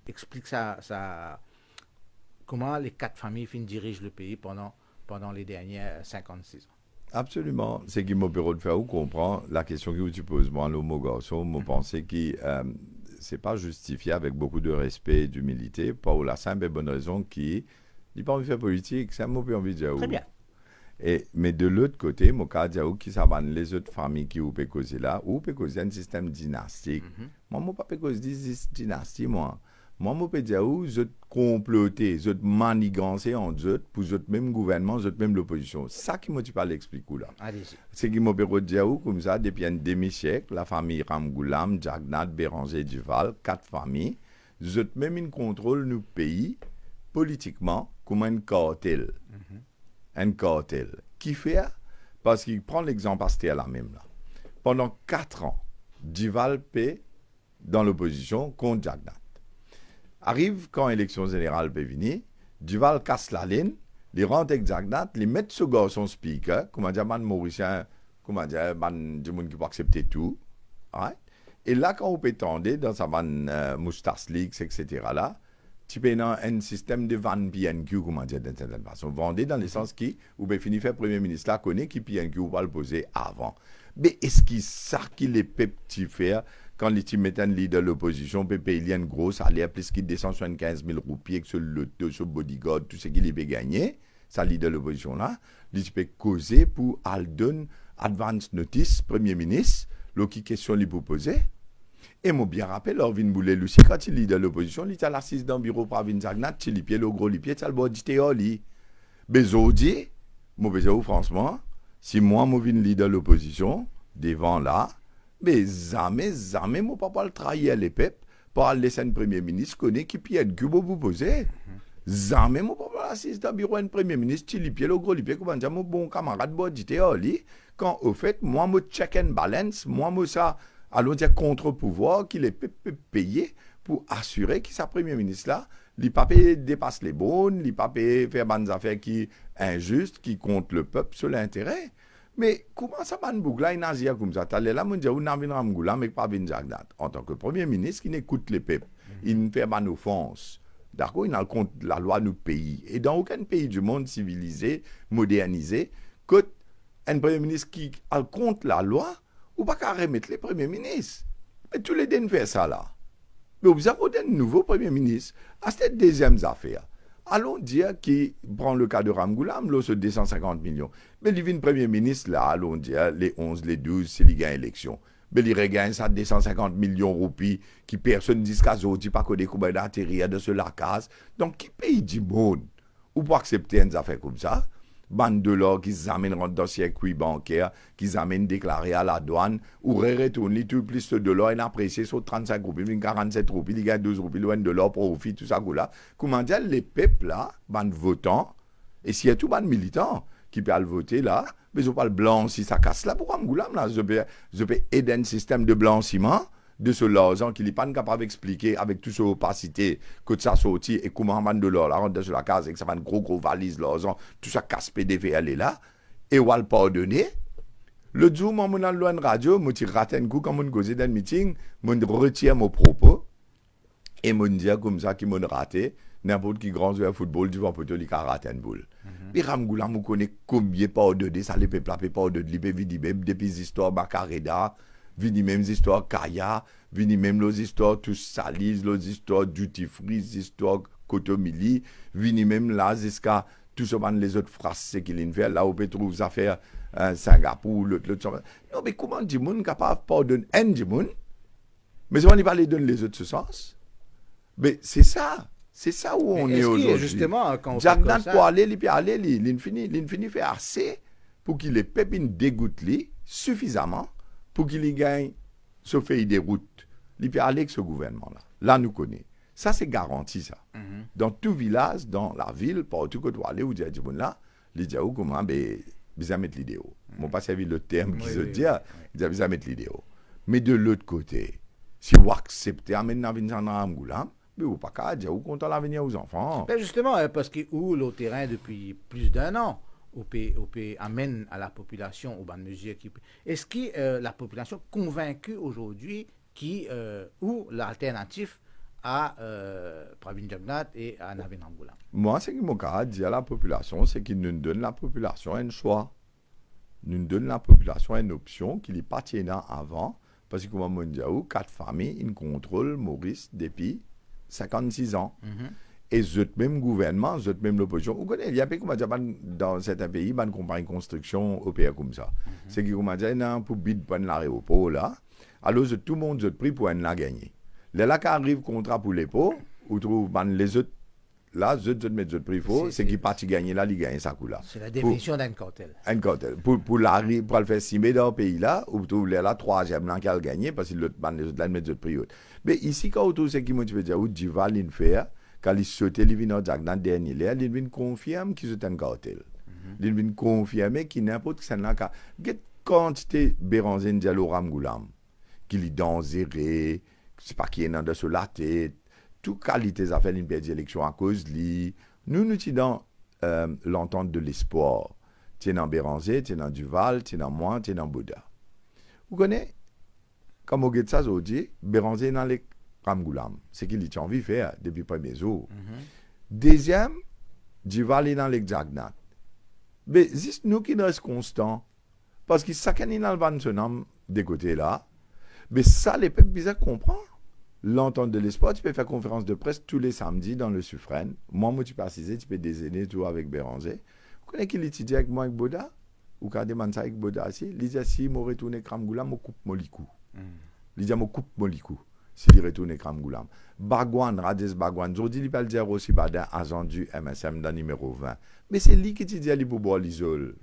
Explique ça comment les 4 familles dirigent le pays pendant les dernières 56 ans. Absolument. C'est qui m'a permis de faire ou comprendre la question que tu poses moi le mot garçon, moi penser qui c'est pas justifié avec beaucoup de respect et d'humilité pour la simple et bonne raison qui n'a pas envie de faire politique, c'est un mot plus envie de dire. Très bien. Mais de l'autre côté, mon cas dire qui savent les autres familles qui ou peut causer là, ou peut causer un système dynastique. Moi, je ne peux pas causer dynastie, moi. Moi, je peux dire où je comploter, je manigancer en eux pour le même gouvernement, le même l'opposition. Ça qui me dit pas l'explique là. Allez-y. C'est qui me peut dire où comme ça depuis un demi-siècle, la famille Ramgoulam, Jagnat, Béranger, Duval, 4 familles, je même une contrôle nos pays politiquement comme un cartel. Un cartel qui fait parce qu'il prend l'exemple à la même là. Pendant 4 ans, Duval paie dans l'opposition contre Jagnat. Arrive quand l'élection générale peut venir, Duval casse la ligne, les rentre avec Jagnat, les met ce garçon speaker, comment dire, man mauricien, comment dire, man du monde qui peut accepter tout. Right? Et là, quand on peut tendre dans sa man moustache leaks, etc., là, tu peux avoir un système de van PNQ, comment dire, d'une certaine façon. Vendé dans le sens qui, ou bien finir faire Premier ministre là, connaît qui PNQ, ou va le poser avant. Mais est-ce qu'il sait qu'il est petit faire quand les teams mettent un leader de l'opposition, peut payer un gros salaire, plus qu'il descend 75 000 roupies, que ce loto, ce bodyguard, tout ce qu'il peut gagner, ça leader de l'opposition là, il peut causer pour donner advance notice, Premier ministre, qui question lui peut poser. Et moi bien rappelle, Orvin Boulet, Lucie, quand il est leader de l'opposition, il est à l'assise dans le bureau Pravin Jagnat, il est pied, le gros pied, il a le bord du théorie. Mais je dis, moi, franchement, si moi, je suis leader de l'opposition, devant là, mais jamais, mon papa le trahir les peuples pour laisser un premier ministre connaît qui peut être gubo vous poser. Jamais, mon papa assiste dans le bureau un premier ministre, il pied le gros lipier, comment dire, mon bon camarade, bon, dit quand au fait, moi, mon check and balance, moi, ça, allons dire contre-pouvoir, qu'il est payé pour assurer que sa premier ministre là, il pas dépasse les bonnes, il pas faire des affaires qui injustes, qui contre le peuple sur l'intérêt. Mais comment ça va Bougla il a comme ça? T'as là, mon Dieu, on a vu Ramgoula, mais pas Pravin Jagnat. En tant que Premier ministre qui n'écoute les peuples, il ne fait pas d'offense. D'accord? Il n'a contre la loi de notre pays. Et dans aucun pays du monde civilisé, modernisé, que un Premier ministre qui a contre la loi, ou pas qu'à remettre les Premiers ministres. Mais tous les deux font ça là. Mais vous avez un nouveau Premier ministre à cette deuxième affaire. Allons dire qu'il prend le cas de Ramgoulam, là, ce 250 millions. Mais il vient Premier ministre, là, allons dire, les 11, les 12, s'il gagne l'élection. Mais il regagne ça 250 millions de roupies, qui personne ne dit qu'à dit pas que des coups d'atterrir de ce lacase. Donc, qui paye du monde? Ou pour accepter une affaire comme ça? Bande de l'or qui s'amène dans le circuit bancaire, qui s'amène déclaré à la douane, ou retourne tout plus de l'or, et apprécié sur 35 roupies, 47 roupies, il gagne 12 roupies, loin de l'or, profit, tout ça, là. Comment dire, les peuples là, bande votants, et s'il y a tout bande militant qui peut le voter là, mais je parle blanc si ça casse là, pourquoi Mgoulam là, je peux aider un système de blanchiment de ce l'argent qu'il n'est pas capable d'expliquer avec toute cette opacité que ça sorti et comment man de l'or là rentre sur la case et que ça va une gros valise l'argent tout ça casse PDV elle est là et on va le pardonner le jour où on a une radio moi tire raté un coup quand on cause d'un meeting moi retire mon propos et moi dire comme ça qui m'a raté n'importe qui grand joueur football du vent plutôt il a raté une boule puis Ramgoula me connaît combien pardonner ça les peuple pardonner libé même depuis histoire Macareda vini même histoires Kaya, vini même les histoires tous Salis, les histoires Duty Free, les histoires Cotomili, vini même là jusqu'à tout ce que les autres phrases qu'ils font, là où on peut trouver des affaires Singapour, l'autre. Non, mais comment du monde capable de pardonner un du monde, mais on ne va pas les donner les autres ce sens? Mais c'est ça C'est ça où on Mais est est-ce qu'il y a aujourd'hui. justement, quand on fait Jack comme Nat ça, pour aller, il peut aller, il finit faire assez pour qu'il les pépines dégoûtent lui suffisamment pour qu'il y gagne se fait des routes. Il peut aller avec ce gouvernement-là. Là, nous connaissons. Ça, c'est garanti, ça. Dans tout village, dans la ville, partout que tu vas aller, où tu as dit, bon, là, il dit, comment, ben, ils mettre l'idée. Je n'ai pas servi le terme qui se dit, ils ont mettre l'idée. Mais de l'autre côté, si vous acceptez amener dans une Angoula, mais vous pas qu'à dire, vous comptez l'avenir aux enfants. ben justement, parce que où le terrain depuis plus d'un an, OP amène à la population aux bonnes mesures. Est-ce que la population convaincue aujourd'hui ou l'alternative à Pravin Jagnat et à Navin Angoula? Moi, ce que mon cas dit à la population, c'est qu'il nous donne la population un choix. Nous donne la population une option qu'il n'y pas avant. Parce que, comme on dit, 4 familles, ils contrôlent Maurice depuis 56 ans. Et ce même gouvernement, ce même l'opposition, vous connaissez, il y a pas dans certains pays, une compagnie de construction opère comme ça. C'est que, comme on dit, non, pour bid prendre l'aéroport là, alors tout le monde a pris pour la gagner. Là, quand arrive contrat pour les pots, vous trouvez les autres, là, les autres mettent le prix faux, c'est qu'ils partent gagner là, ils gagnent ça coup là. C'est la définition d'un cartel. Un cartel. Pour le faire simer dans le pays là, vous trouvez là, troisième là, qui a gagné, parce que les autres là, mettent le prix haut. Mais ici, quand vous trouvez ce qui m'a dit, où Dival, il fait, quand il sautait, il vient dans le dernier là, il vient confirmer qu'il est un cartel. Il vient confirmer qu'il n'importe quel là, quantité Béranger Ndialo Ramgoulam, qu'il est dangereux, c'est pas qu'il est dans de la tête, toute qualité des affaires, il perd l'élection à cause de lui. Nous sommes dans l'entente de l'espoir. Tu es dans Béranger, tu es dans Duval, tu es dans moi, tu es dans Bouddha. Vous connaissez, comme on dit ça, Béranger est dans les Ramgoulam. C'est qu'il a envie de faire depuis le premier jour. Deuxième, Duval est dans les Jagnat. Mais c'est nous qui restons constants. Parce que chacun est dans le van des côtés là. Mais ça, les peuples bizarres comprennent. L'entente de l'espoir, tu peux faire conférence de presse tous les samedis dans le suffrane. Moi, tu peux assister, tu peux déjeuner tout avec Béranger. Vous connaissez qui étudie avec moi avec Boda? Ou quand demande ça avec Boda aussi? Il dit si je retourne Kramgoulam, je coupe mon licou. Il dit je coupe mon licou. Si je retourne Kramgoulam. Bagwan, Rades Bagwan, je dis il peut le dire aussi, Badin, agent du MSM dans numéro 20. Mais c'est lui qui te dit pour boire l'isole.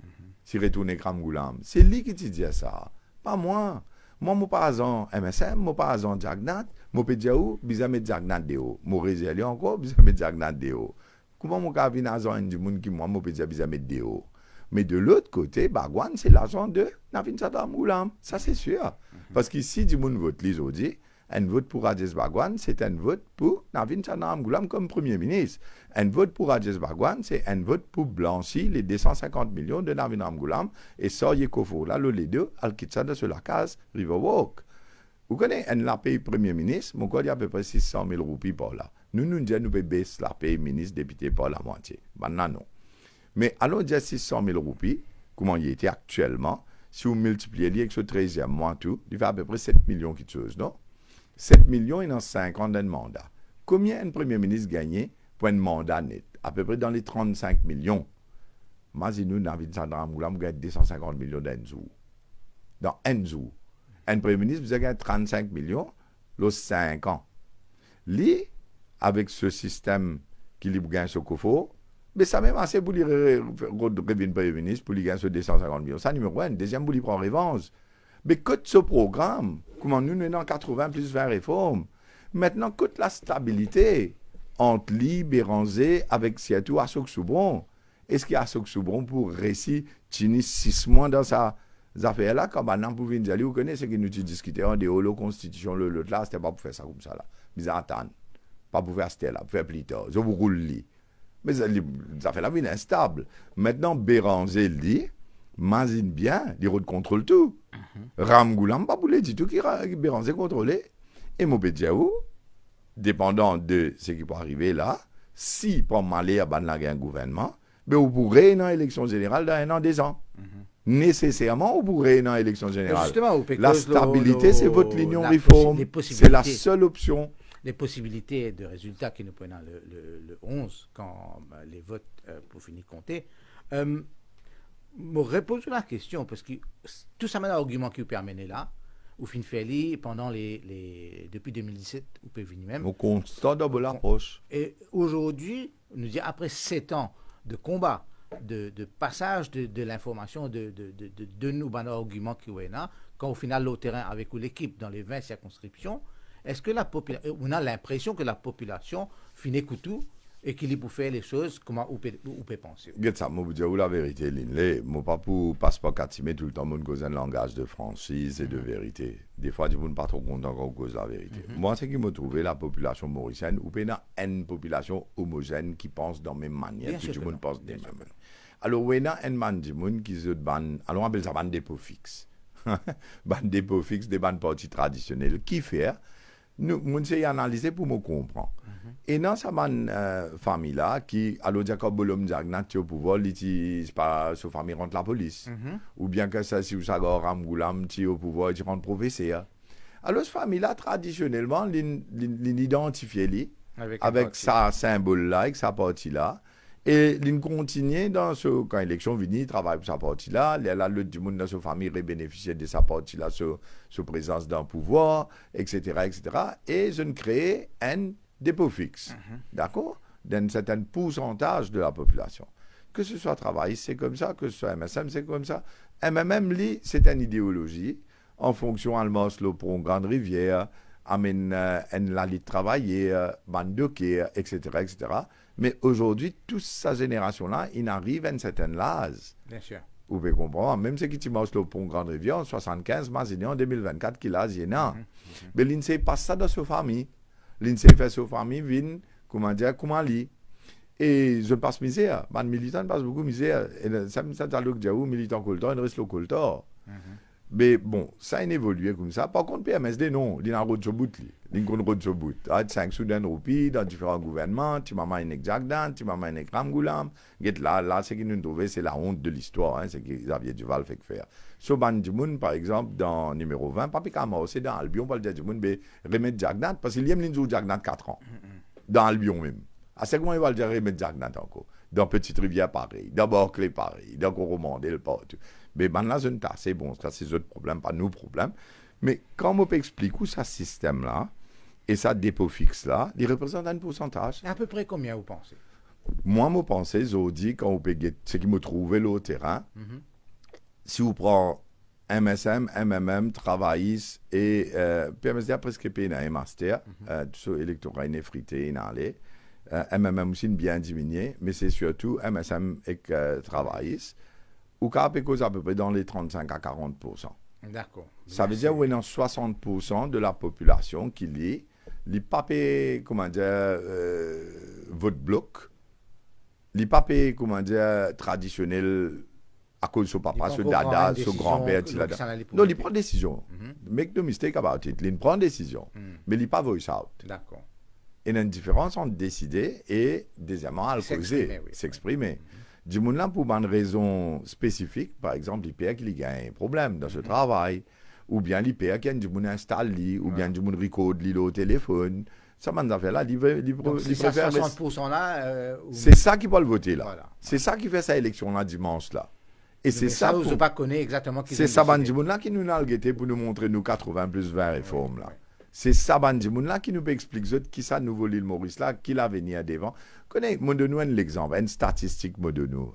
Si retourne Kramgoulam. C'est lui qui te dit ça. Pas moi. Moi, je ne suis pas agent MSM, je ne suis pas agent Jagnat. Je peux dire où, je vais mettre Jagnat dehors. Je vais réserver encore, je vais mettre Jagnat dehors. Comment je peux venir agent du monde qui moi, je peux dire je vais mettre dehors. Mais de l'autre côté, Bagwan, c'est l'agent de Navin Sadam Goulam. Ça, c'est sûr. Parce qu'ici, du monde vote aujourd'hui, un vote pour Rajes Bagwan, c'est un vote pour Navin Sadam Goulam comme Premier ministre. Un vote pour Rajes Bagwan, c'est un vote pour blanchir les 250 millions de Navin Goulam et sortir Kofo. Là, les deux, Al-Kitsada sur la case Riverwalk. Vous connaissez, un pays Premier ministre, mon code, il y a à peu près 600 000 roupies par là. Nous disons, nous pouvons baisser la pays ministre député par la moitié. Maintenant, non. Mais allons dire 600 000 roupies, comment il était actuellement, si vous multipliez avec ce 13e mois, tout, il fait à peu près 7 millions qui chose, non? 7 millions, il y a 5 ans d'un mandat. Combien un Premier ministre gagne pour un mandat net? À peu près dans les 35 millions. Moi, si nous, Navin Sadam Goulam, gagne 250 millions d'un jour. Dans un jour. Un Premier ministre, vous avez 35 millions, les 5 ans. Lui, avec ce système qu'il gagne ce COFO, mais ça même assez pour lui revenir Premier ministre, pour lui gagner ce 250 millions. Ça, numéro 1. Deuxième, pour lui prendre revanche. Mais que ce programme, comment nous, nous, dans 80 plus 20 réformes, maintenant, que la stabilité entre lui, Béranger, avec surtout Assok Soubron. Est-ce qu'il y a Assok Soubron pour réussir, tenir 6 mois dans sa affaire là, quand maintenant pour venir dire, vous connaissez ce que nous discutons en dehors de la constitution, l'autre là, c'était pas pour faire ça comme ça là. Ils attendent. Pas pour faire ça là, pour faire plus tard. Je vous roule li. Mais ça fait la vie instable. Maintenant, Béranger dit, imagine bien, il contrôle tout. Ramgoulam, pas pour les dit tout qui Béranger contrôlé. Et mon Bédiaou, dépendant de ce qui peut arriver là, si pour Malé à un gouvernement, ben vous pourrez dans l'élection générale dans 1 an, 2 ans. Nécessairement, vous pourrez dans l'élection générale. La stabilité, c'est votre ligne réforme. C'est la seule option. Les possibilités de résultats qui nous prennent le 11, quand les votes pour finir compter. Me repose la question, parce que tout ça, c'est un argument qui vous permet là. ou fin fait pendant depuis 2017, ou peut venir même. On constate de l'approche. Et aujourd'hui, nous dire après 7 ans de combat, de passage de l'information, de nous, arguments qui sont là, quand au final, le terrain avec l'équipe dans les 20 circonscriptions, est-ce que on a l'impression que la population finit tout et qu'il peut faire les choses comment on peut penser? Regarde ça, moi vous dire la vérité, Linley, moi pas pour passeport catimé tout le temps, mon cause un langage de franchise et de vérité. Des fois, je ne suis pas trop content quand on cause la vérité. Moi, c'est qui m'a trouvé la population mauricienne, ou bien une population homogène qui pense dans les mêmes manières, tout le monde pense des mêmes. Alors, il y a une bande de monde qui se ban, alors on appelle ça bande dépôt fixe. Bande dépôt fixe, des bandes partis traditionnelles. Qui fait? Nous, on s'est analysé pour me comprendre. Et dans cette famille-là, qui, alors, Jacob Bolom Jagnat, au pouvoir, c'est pas sa famille rentre la police. Ou bien que ça, si vous savez, Ramgoulam, au pouvoir, il rentre professeur. Alors, cette famille-là, traditionnellement, l'identifier avec sa symbole-là, avec sa partie-là. Et il continue dans quand l'élection vient, il travaille pour sa partie-là. L'autre du monde dans sa famille bénéficié de sa partie-là, sa présence dans le pouvoir, etc., etc. Et je crée un dépôt fixe, d'accord, d'un certain pourcentage de la population. Que ce soit travail, c'est comme ça, que ce soit MSM, c'est comme ça. MMM, c'est une idéologie, en fonction allemand, pour une grande rivière, amène la lit de travailler, bandoquer, etc., etc. Mais aujourd'hui, toute sa génération-là, il arrive à une certaine âge. Bien sûr. Vous pouvez comprendre, même ceux qui marchent le pont Grande Rivière en 75, mais en 2024, qui l'a gêné. Mais l'INSEE passe ça dans sa famille. L'INSEE fait sa famille, vient, comment dire, comment lit. Et je passe misère. Les militants passent beaucoup misère. Et ça me dit que les militants colteurs, ils restent le colteur. Mais bon, ça a évolué comme ça. Par contre, PMSD, non, il y a un road sur bout. Il y a un road sur bout. Il y a 5 Soudan roupies dans différents gouvernements. Tu m'as mis un Jagdan, tu m'as mis un Ramgoulam. Là, ce qu'ils nous trouvé, c'est la honte de l'histoire. C'est Xavier Duval fait faire. Soban Djimoun, par exemple, dans numéro 20, Papi Kamau, c'est dans Albion, on va le dire Djimoun, mais remettre Jagdan, parce qu'il y a un Jagdan 4 ans. Dans Albion même. À ce moment, il va le dire remettre Jagdan encore. Dans Petite Rivière, pareil. Dans Borclé, pareil. Dans Coromandel, partout. Mais là, c'est bon, ça c'est d'autres problèmes, pas nos problèmes. Mais quand on explique où ce système-là et ça dépôt fixe-là, il représente un pourcentage. À peu près combien vous pensez? Moi, je pense, je dis, quand vous payez ce qui me trouvait le terrain, si vous prenez MSM, MMM, Travaillis et PMSD a presque payé un master, tout ça, électorat effrité, MMM aussi bien diminué, mais c'est surtout MSM et Travaillis. Ou qu'à peu près dans les 35 à 40%. D'accord. Ça veut dire qu'il y a 60% de la population qui lit les papiers, comment dire, vote bloc, les papiers, comment dire, traditionnels à cause de son papa, son dada, son grand-père, non, il prend décision. Make no mistake about it. Il prend décision, mais il n'est pas voice out. D'accord. Il y a une différence entre décider et, deuxièmement, à causer, s'exprimer. Du monde là, pour une raison spécifique, par exemple, l'IPA qui a un problème dans ce travail, ou bien l'IPA qui a du monde installé, ou bien du monde record au téléphone. Ça m'a fait là, il préfère 60% là. C'est ça qui va le voter là. Voilà. C'est ça qui fait sa élection là dimanche là. Et c'est ça, vous ne pas connaître exactement qui c'est ça, du monde là qui nous a guetté pour nous montrer nous 80 plus 20 réformes là. C'est ça, là qui nous explique qui ça nouveau l'île Maurice là, qui l'a venu à devant. Vous connaissez, moi donne un exemple, une statistique, moi donne nous.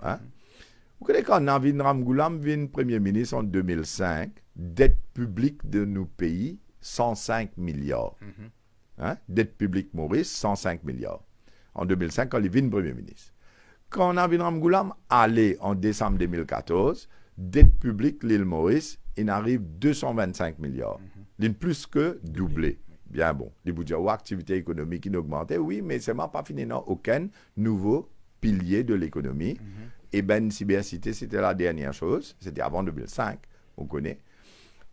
Vous connaissez quand Navin Ramgoulam vient Premier ministre en 2005, dette publique de nos pays, 105 milliards. Dette publique Maurice, 105 milliards. En 2005, quand il vient Premier ministre. Quand Navin Ramgoulam allait en décembre 2014, dette publique l'île Maurice, il arrive 225 milliards. Il plus que doublé. Bien bon. Les budgets ou activité économique qui augmentait, oui, mais c'est pas fini, non. Aucun nouveau pilier de l'économie. Et ben, cybercité, c'était la dernière chose. C'était avant 2005, on connaît.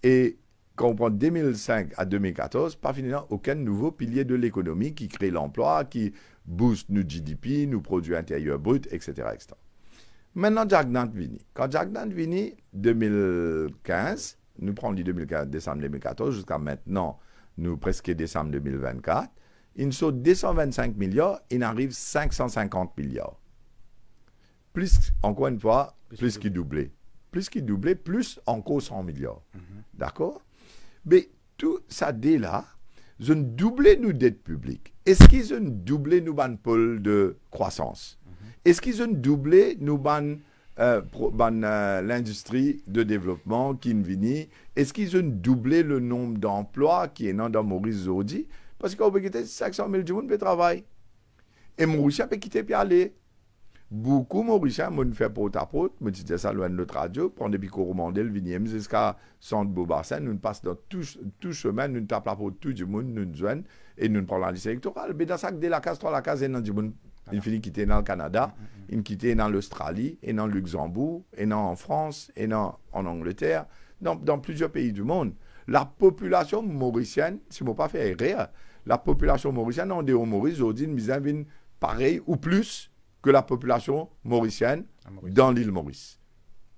Et quand on prend 2005 à 2014, pas fini, non. Aucun nouveau pilier de l'économie qui crée l'emploi, qui booste nos GDP, nos produits intérieurs bruts, etc., etc. Maintenant, Jagdan vini. Quand Jagdan vini, 2015, nous prenons le décembre 2014 jusqu'à maintenant, nous presque décembre 2024, il saute 225 milliards, il arrive 550 milliards. Plus, encore une fois, plus qu'il doublé. Plus qu'il doublé, plus encore 100 milliards. D'accord? Mais tout ça dès là, ils ont doublé nos dettes publiques. Est-ce qu'ils ont doublé nos pôles de croissance? Est-ce qu'ils ont doublé nos l'industrie de développement qui vient? Est-ce qu'ils ont doublé le nombre d'emplois qui est dans Maurice aujourd'hui? Parce qu'on peut quitter 500 000 personnes pour travailler. Et Maurice peut quitter puis aller. Beaucoup Mauriciens m'ont fait porte à porte, me disais ça loin de notre radio, prendre des picots romandels, vignem jusqu'à Centre Beaubassin, nous passons dans tout chemin, nous tapons la porte tout du monde, nous joignent et nous prenons la liste électorale. Mais dans ça, dès la case, trois la case, et dans du monde, il finit quitter dans le Canada, il quitte dans l'Australie, et dans le Luxembourg, et dans en France, et dans en Angleterre, dans plusieurs pays du monde. La population mauricienne, si je ne pas fait rire, la population mauricienne, en dehors Maurice, aujourd'hui, nous avons pareil ou plus que la population mauricienne dans l'île Maurice.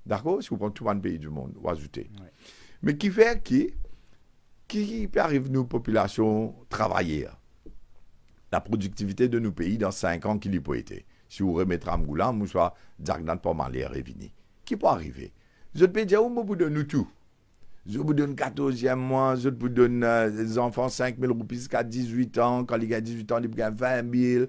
D'accord? Si vous prenez tout le pays du monde, vous ajoutez. Oui. Mais qui fait qui peut arriver nous, population travailleurs? La productivité de nos pays dans 5 ans, qui lui peut être? Si vous remettez à Mgoulam, vous soit Djagnan pour Malé Révini. Qui peut arriver? Je peux dire, au bout de nous tout. Je vous donne 14e mois, je vous donne les enfants 5 000 roupies jusqu'à 18 ans. Quand ils ont 18 ans, ils gagnent 20 000.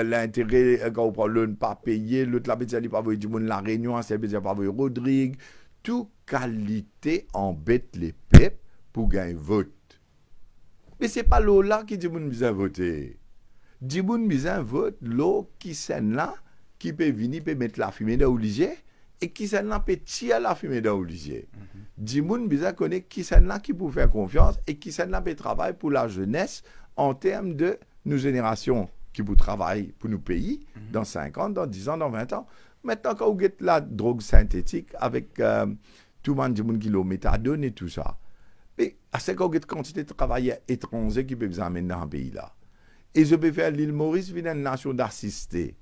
L'intérêt, quand on prend l'un pas payé, l'autre, la il pas du monde, la Réunion, c'est pas Rodrigue. Toute qualité embête les peuples pour gagner vote. Mais ce n'est pas l'eau là qui dit que nous avons voté. Dit que nous avons voté l'eau qui est là, qui peut venir, peut mettre la fumée dans l'Olivier. Et qui s'en là peut tirer la fumée dans l'Olivier. Dit moun bizarre connaît qui s'en là qui peut faire confiance et qui s'en là peut travailler pour la jeunesse en termes de nos générations qui peut travailler pour nos pays dans 5 ans, dans 10 ans, dans 20 ans. Maintenant, quand vous avez la drogue synthétique avec tout le monde dit moun qui l'a méthadone et tout ça, mais à ce qu'on a une quantité de travailleurs étrangers qui peuvent amener dans un pays là. Et je peux faire l'île Maurice une nation d'assister.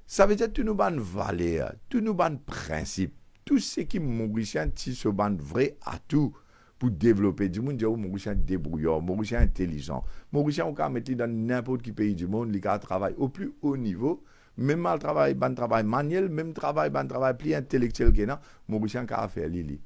Ça veut dire que tout nous bonnes valeurs, tout nous bonnes principes, tout ce qui est mauricien, ce ban vrai atout pour développer du monde, mauricien débrouillard, mauricien intelligent. Mauricien, on peut mettre dans n'importe quel pays du monde, il travaille au plus haut niveau, même mal travail, manuel, même travail plus intellectuel qu'il y a, mauricien peut faire l'île.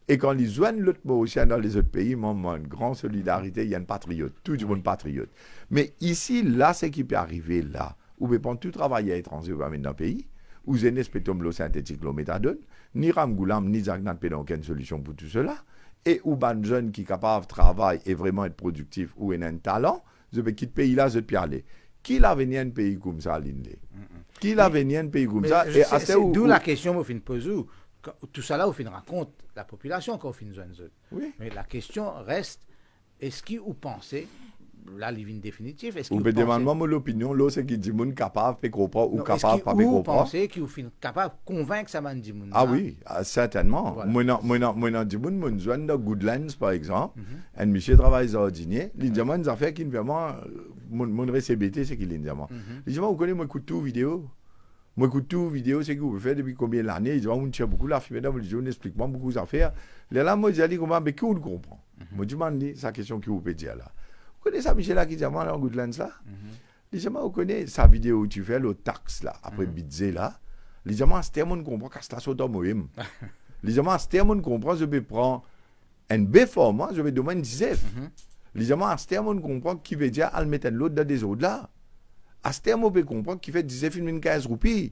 Et quand ils joignent l'autre mauricien dans les autres pays, il y a une grande solidarité, il y a un patriote, tout le monde patriote. Mais ici, là, c'est qui peut arriver là. Ou bien tout travail à étranger dans le pays, ou je n'ai pas l'eau synthétique, l'eau méthadone, ni Ramgoulam, ni Zagnan n'ont aucune solution pour tout cela, et ou ban jeune qui est capable de travailler et vraiment être productif ou un talent, je vais quitter le pays là, je peux y aller. Qui l'a venu un pays comme ça, Lindley? Qui l'a venu un pays comme ça? C'est d'où la question que vous posez. Tout ça là, vous fin raconte la population quand vous fin zone. Oui. Mais la question reste, est-ce que vous pensez la living définitive, est-ce que vous demander l'opinion là c'est qui dit moun capable peut comprendre ou capable pas comprendre. Vous pensez qu'il est capable de convaincre ça man dit moun? Ah oui, certainement. Moi dit moun mon joindre dans Goodlands par exemple, un monsieur travaille ordinaire, il dit moi des affaires qui vraiment mon RCBT c'est qu'il dit moi. Il dit moi vous connaissez moi écoute tout vidéo. Moi écoute tout vidéo c'est que vous faites depuis combien d'années, il dit moi on tient beaucoup la fumée là, je vous explique moi beaucoup d'affaires. Là moi j'ai dit comment mais qui vous comprend. Moi demande sa question qui vous peut dire là. Vous connaissez ça, Michel, qui dit à moi, dans Goodlands, là? Il dit, vous connaissez sa vidéo où tu fais le taxe, là, après Bidzé, là? Il dit, c'est un monde comprend qu'à station de Moïm. Il dit, c'est un monde comprend, je vais prendre un B format, je vais demander 10 F. Il dit, c'est un monde comprend qui veut dire, elle mettre l'autre dans des autres, là. À ce terme, on peut comprendre qui fait 10 F, 15 roupies.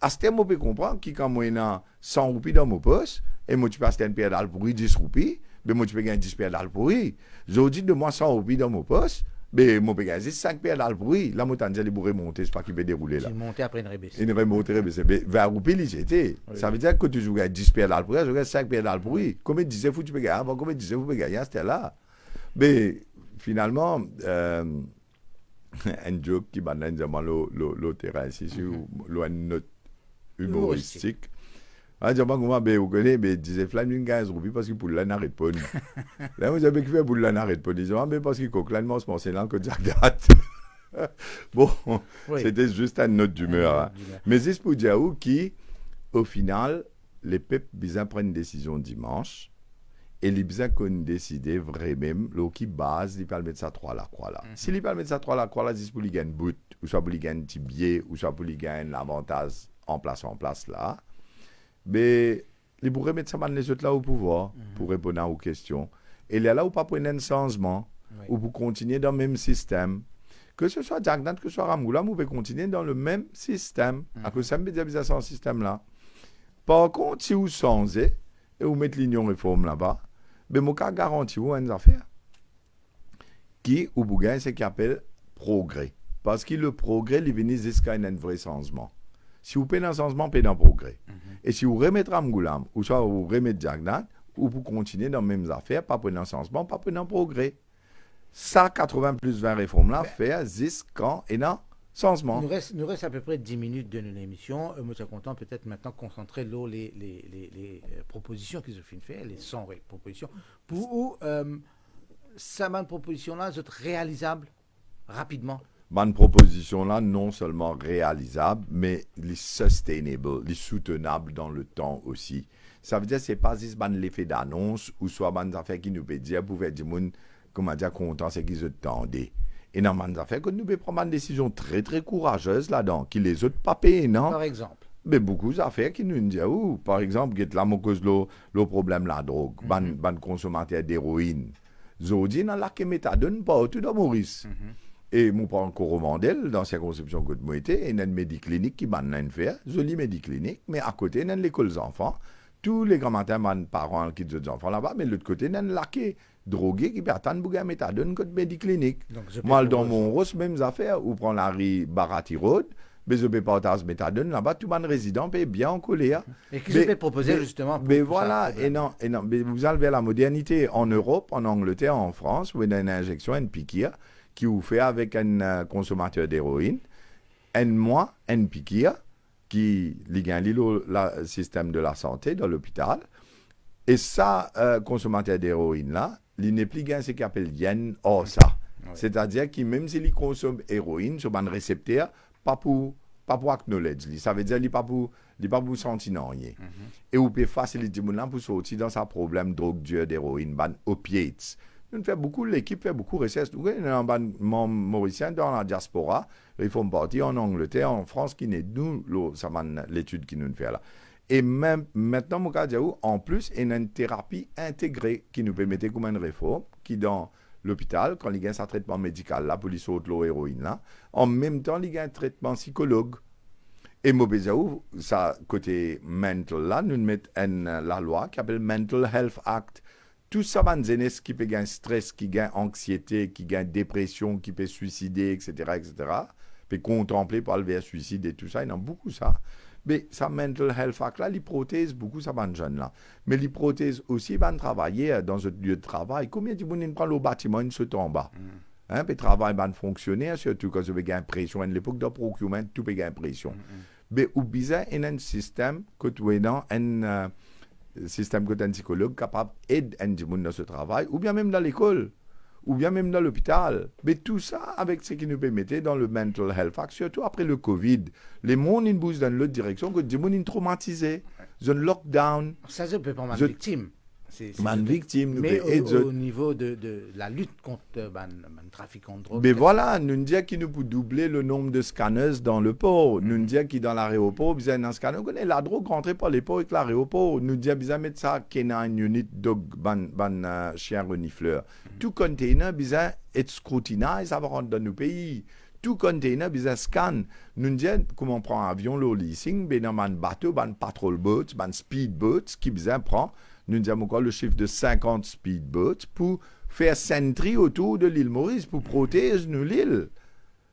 À ce terme, on peut comprendre qui, quand moi, j'ai 100 roupies dans mon poste, et moi, tu passes une paire d'al pour 10 roupies, mais moi, tu peux gagner 10 paires d'al pour lui. Je dis de moi 100 roupies dans mon poste, mais moi, je peux gagner 5 paires d'al pour lui. Là, moi, je dis pour remonter, c'est pas qu'il peut dérouler là. Il monte après une rebaisse. Il remonte, rebaisse. 20 roupies, il j'étais. Ça veut dire que tu joues 10 paires d'al pour lui, je gagne 5 paires d'al pour lui. Combien de 10 fous tu peux gagner avant? Combien de 10 fous tu peux gagner? C'était là. Mais finalement, un joke qui m'a dit le terrain ici, sur une note humoristique. Ah, je vous connaissez, mais disait Flamine 15 roupies parce que pour l'an n'arrête pas. Là, vous avez fait pour l'an n'arrête pas. Disait, mais parce qu'il coquelin, moi, je pensais là que Jagat. Bon, c'était juste une note d'humeur. Mais c'est pour dire qui, au final, les peuples prennent une décision dimanche et les bisans qu'on décide vraiment, qui base, ils peuvent mettre ça 3 la croix là. Si ils peuvent mettre ça 3 la croix là, c'est pour les gagner bout, ou soit pour les gagner un petit billet, ou soit pour les gagner l'avantage en place là. Mais ils pourraient mettre ça les autres là au pouvoir pour répondre aux questions. Et là où pas prendre un changement, Oui. ou pour continuer dans le même système. Que ce soit Jagdant, que ce soit Ramgoulam, vous pouvez continuer dans le même système. À cause ça me dit bizarre ce système-là. Par contre, si vous changez, et vous mettez l'union réforme là-bas, ben, moi, je garantis vous une affaire. Qui, ou Bougain, c'est qu'il appelle progrès. Parce que le progrès, il vient jusqu'à un vrai changement. Si vous payez un changement, vous payez un progrès. Et si vous remettez Ramgoulam, ou soit vous remettez Jagdant, ou vous continuez dans les mêmes affaires, pas prendre un changement, pas prendre un progrès. Ça, 80 plus 20 réformes là, fait jusqu'à un changement. Nous reste à peu près 10 minutes de notre émission. Moi, je suis content peut-être maintenant concentrer les propositions qu'ils ont fait, les 100 propositions, pour ça, ma proposition-là, est réalisable rapidement. Bonne proposition là, non seulement réalisable, mais les sustainable, les soutenables dans le temps aussi. Ça veut dire que ce n'est pas juste l'effet d'annonce ou soit des affaires qui nous peut dire pour faire du monde, comment dire, content, c'est qu'ils attendaient. Et dans des affaires que nous pouvons prendre une décision très très courageuse là-dedans, qui les autres pas payés, non? Par exemple. Mais beaucoup d'affaires qui nous disent, par exemple, qui est là, cause le problème de la drogue, ban consommateur d'héroïne. Zodi n'a la que méthadone partout dans Maurice. Et mon pas encore remandel dans sa conception que moi était, et une médiclinique qui ban une faire, jolie médiclinique, mais à côté, il y a l'école des enfants. Tous les grands-matins, les parents qui ont des enfants là-bas, mais de l'autre côté, il y a une laquée drogué qui peut attendre bouger méthadone que de médiclinique. Moi, dans mon rose, même affaire, ou prend la rue Barati Road, mais je peux partager méthadone là-bas, tout le monde résident peut bien en colère. Et que je peux proposer justement pour mais voilà, et non, mais vous avez la modernité en Europe, en Angleterre, en France, où il y a une injection, une piqûre, qui vous fait avec un consommateur d'héroïne, un mois, une piqûre, qui ligue le système de la santé dans l'hôpital. Et ça, consommateur d'héroïne là, il n'est plus gain ce qu'il appelle yen or ça. Oui. C'est-à-dire que même s'il consomme héroïne sur un récepteur, pas pour acknowledge. Ça veut dire qu'il pas pour sentir rien. Et vous pouvez faciliter les pour sortir dans sa problème drogue dure d'héroïne, ban opiates. L'équipe fait beaucoup de recherches. Nous avons un Mauricien dans la diaspora, ils font partie en Angleterre, en France, qui n'est nous, l'étude qui nous fait là. Et même maintenant, en plus, il y a une thérapie intégrée qui nous permet comme une réforme, qui dans l'hôpital, quand il y a un traitement médical là, pour les sauts de l'héroïne là, en même temps, il y a un traitement psychologue. Et Mobezaou, ça, côté mental là, nous mettons la loi qui s'appelle Mental Health Act. Tout ça, c'est qui peut gagner stress, qui gagne anxiété, qui gagne dépression, qui peut suicider, etc., peut contempler par le vers suicide et tout ça, il y en a beaucoup ça. Mais ça, mental health act là, les prothèses, beaucoup ça, les jeunes là. Mais les prothèses aussi, ils travailler dans un lieu de travail. Combien de monde prend le bâtiment, ils se tombent en bas? Puis travail, fonctionner, surtout quand vous avez une pression. À l'époque de procurement, tout peut gagner pression. Mais ou bizarre, il y a un système que tu es dans un système que tu es un psychologue capable d'aider un monde dans ce travail, ou bien même dans l'école, ou bien même dans l'hôpital. Mais tout ça avec ce qui nous permettait dans le mental health act, surtout après le Covid. Les mondes ils bougent dans l'autre direction, que des gens sont traumatisés, un lockdown. Ça, je peux pas ma victime. Victime, mais au niveau de la lutte contre le trafic de drogue. Mais voilà, nous disons qu'il nous peut doubler le nombre de scanners dans le port. Nous disons qu'il dans l'aéroport, il y a un scanner. On connaît la drogue rentrée par les ports avec l'aéroport. Nous disons qu'il y a mettre ça qu'il y a une unité de chien renifleur. Tout container, il y a être scrutinisé, ça va rentrer dans nos pays. Tout container, il y a scan. Nous disons comment on prend un avion, le leasing, il y a un bateau, un patrol boat, un speed boat, qui besoin prend. Nous disons encore le chiffre de 50 speedboats pour faire sentry autour de l'île Maurice, pour protéger nous l'île.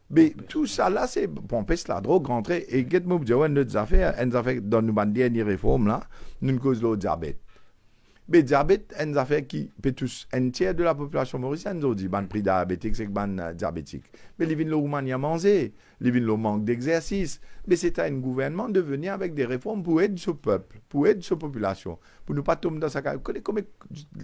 Mais tout ça là, c'est pour empêcher la drogue rentrer. Et qu'est-ce que nous avons des affaires dans nos dernières réformes là, nous causons le diabète. Mais le diabète, une affaire qui peut tous, un tiers de la population mauricienne, nous dit, le prix diabétique, c'est que diabétique. Mais les vignes le manger, les vignes le manque d'exercice. Mais c'est à un gouvernement de venir avec des réformes pour aider ce peuple, pour aider cette population, pour ne pas tomber dans sa carrière.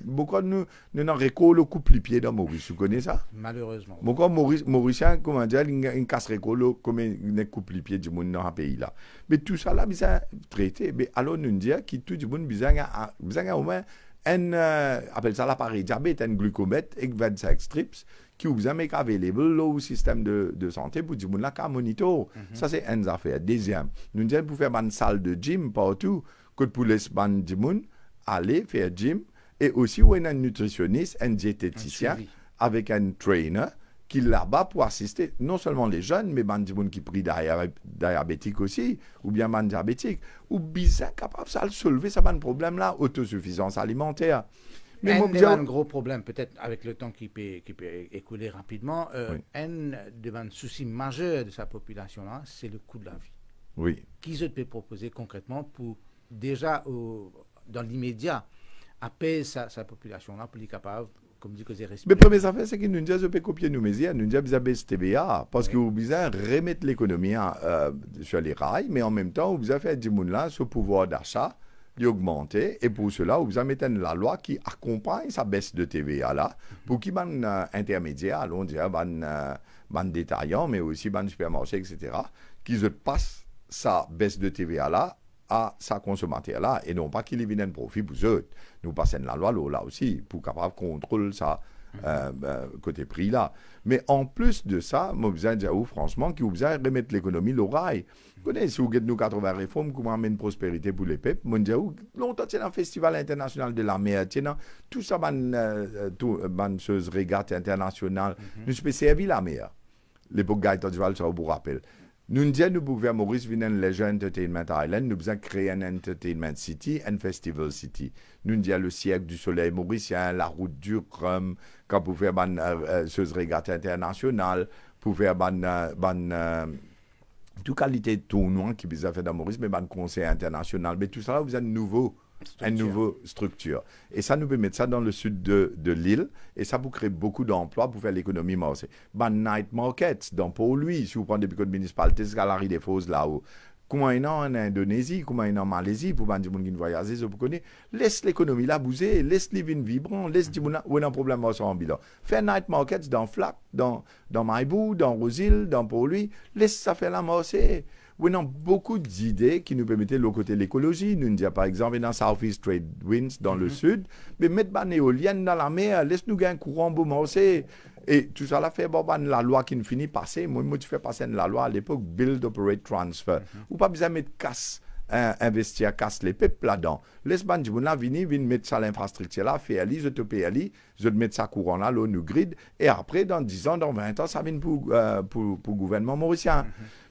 Beaucoup de nous n'en récolte le couple les pieds dans Maurice, vous connaissez ça? Malheureusement. Beaucoup de Mauriciens, comment dire, ils cassent récolte comme ils coupent les pieds du monde dans un pays là. Mais tout ça là, ils ont traité. Mais alors nous dire que tout le monde besoin au moins appelle ça l'appareil diabète, un glucomètre avec 25 strips qui vous met available au système de santé pour dire là qu'à monitor. Ça c'est une affaire. Deuxième, nous disons pour faire une salle de gym partout que pour les gens aller faire gym Et aussi, où il y a un nutritionniste, un diététicien, avec un trainer, qui est là-bas pour assister non seulement les jeunes, mais des gens qui prient diabétiques aussi, ou bien des diabétiques, ou bien capable de soulever ce problème-là, autosuffisance alimentaire. Mais un gros problème, peut-être avec le temps qui peut écouler rapidement, un des soucis majeurs de sa population-là, c'est le coût de la vie. Oui. Qui se peut proposer concrètement pour, déjà, dans l'immédiat, apaiser sa population-là pour être capable. Mais première affaire, c'est que nous disons que copier nous mesures, nous disons que TVA, parce que vous besoin remettre l'économie sur les rails, mais en même temps, vous avez fait du monde là, ce pouvoir d'achat, d'augmenter, et pour cela, vous avez mis la loi qui accompagne sa baisse de TVA là, pour qu'il y ait un intermédiaire, allons dire, un détaillant, mais aussi un supermarché, etc., qui se passe sa baisse de TVA là à sa consommateur là, et non pas qu'il y ait un profit pour eux. Nous passons la loi là aussi, pour capable contrôler ça côté prix là. Mais en plus de ça, moi, vous avez dit, franchement, qu'il vous a remettre l'économie l'oreille. Vous connaissez, si vous avez nous 80 réformes, comment amène prospérité pour les peuples, moi, je dis, longtemps, c'est un festival international de la mer, tout ça, une chose régate internationale, nous sommes servi la mer. L'époque Gaëtan Duval, ça vous rappelle. Nous disons, nous pouvons Maurice venir Leisure Entertainment Island, nous avons créé un Entertainment City, un Festival City. Nous disons le siècle du soleil mauricien, la route du Rhum, quand vous faire une chose régate internationale, pour faire toute qualité de tournoi qui vous a fait dans Maurice, mais un conseil international. Mais tout ça, vous avez une nouvelle structure. Et ça nous peut mettre ça dans le sud de l'île, et ça vous crée beaucoup d'emplois pour faire l'économie marseillaise. Night market, dans Port-Louis, si vous prenez des municipalités, c'est Galerie des Fosses là-haut. Comment il y en a en Indonésie, comment il y en a en Malaisie, pour les gens qui voyagent, vous connaissez. Laisse l'économie là bouger, laisse les vignes vibrants, laisse les gens où il y a un problème en bilan. Faire night market dans Flac, dans Maïbou, dans Rosil, dans Port-Louis, laisse ça faire la Marseille. Oui, on a beaucoup d'idées qui nous permettent le côté de l'écologie. Nous disons par exemple dans Southeast Trade Winds dans le sud, mais mettre une éolienne dans la mer, laisse-nous gagner un courant beau Marseille. Et tout ça, là, fait la loi qui ne finit passer. Moi, tu fais passer la loi à l'époque, Build, Operate, Transfer. Ou pas besoin de mettre casse, investir, casse les peuples là-dedans. Laisse les gens là venir mettre ça l'infrastructure là, faire je te paye, je te mets ça courant là, l'eau nous grid. Et après, dans 10 ans, dans 20 ans, ça vient pour le gouvernement mauricien.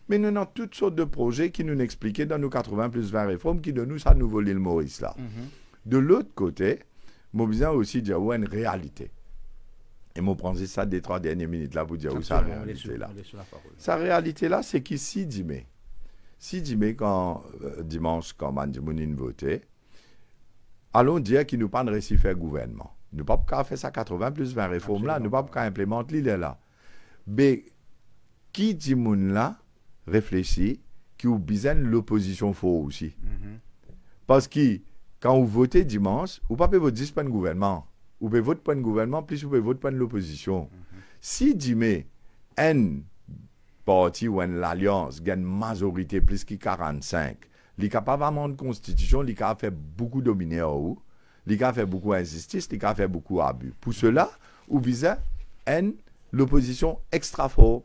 Mais nous avons toutes sortes de projets qui nous expliquaient dans nos 80 plus 20 réformes qui donnent nous ça nouveau l'île Maurice là. De l'autre côté, moi besoin aussi dire une réalité. Et moi prends ça des 3 dernières minutes là pour dire où ça réalité là. Sa réalité là, c'est qu'ici 10 mai. 10 mai quand dimanche quand Mandimounine votait, allons dire qu'il nous pas de récit faire gouvernement. Nous pas qu'à faire ça 80 plus 20 réformes là, nous pas qu'à implémenter l'île là. Mais qui dit moun là réfléchit qui ou besoin l'opposition faut aussi. Parce que quand vous votez dimanche, vous ne pouvez pas voter pour un gouvernement. Vous pouvez voter pour un gouvernement, plus vous pouvez voter pour l'opposition. Si dimanche, un parti ou une alliance gagne une majorité plus que 45, il est capable d'amender la constitution, il est capable de faire beaucoup dominer en haut, il est capable de faire beaucoup d'injustice, il est capable de faire beaucoup d'abus. Pour cela, vous visez l'opposition extra fort.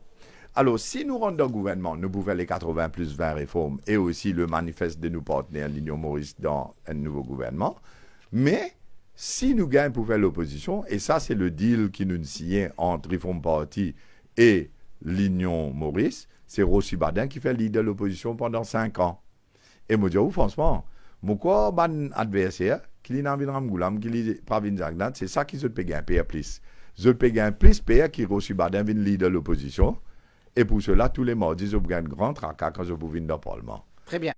Alors, si nous rentrons dans le gouvernement, nous pouvons les 80 plus 20 réformes et aussi le manifeste de nos partenaires l'Union Maurice dans un nouveau gouvernement. Mais, si nous gagnons pour faire l'opposition, et ça, c'est le deal qui nous signe entre Reform Party et l'Union Maurice, c'est Rossi Badin qui fait leader de l'opposition pendant 5 ans. Et moi, je dis, franchement, mon quoi, mon adversaire, qui est Nabil Ramgoulam, qui est Pravin Jagnat, c'est ça qui se paye un peu plus. Je paye un plus qui Rossi Badin vient leader de l'opposition. Et pour cela, tous les mardis, je gagne un grand tracas quand je vous viens dans le Parlement. Très bien.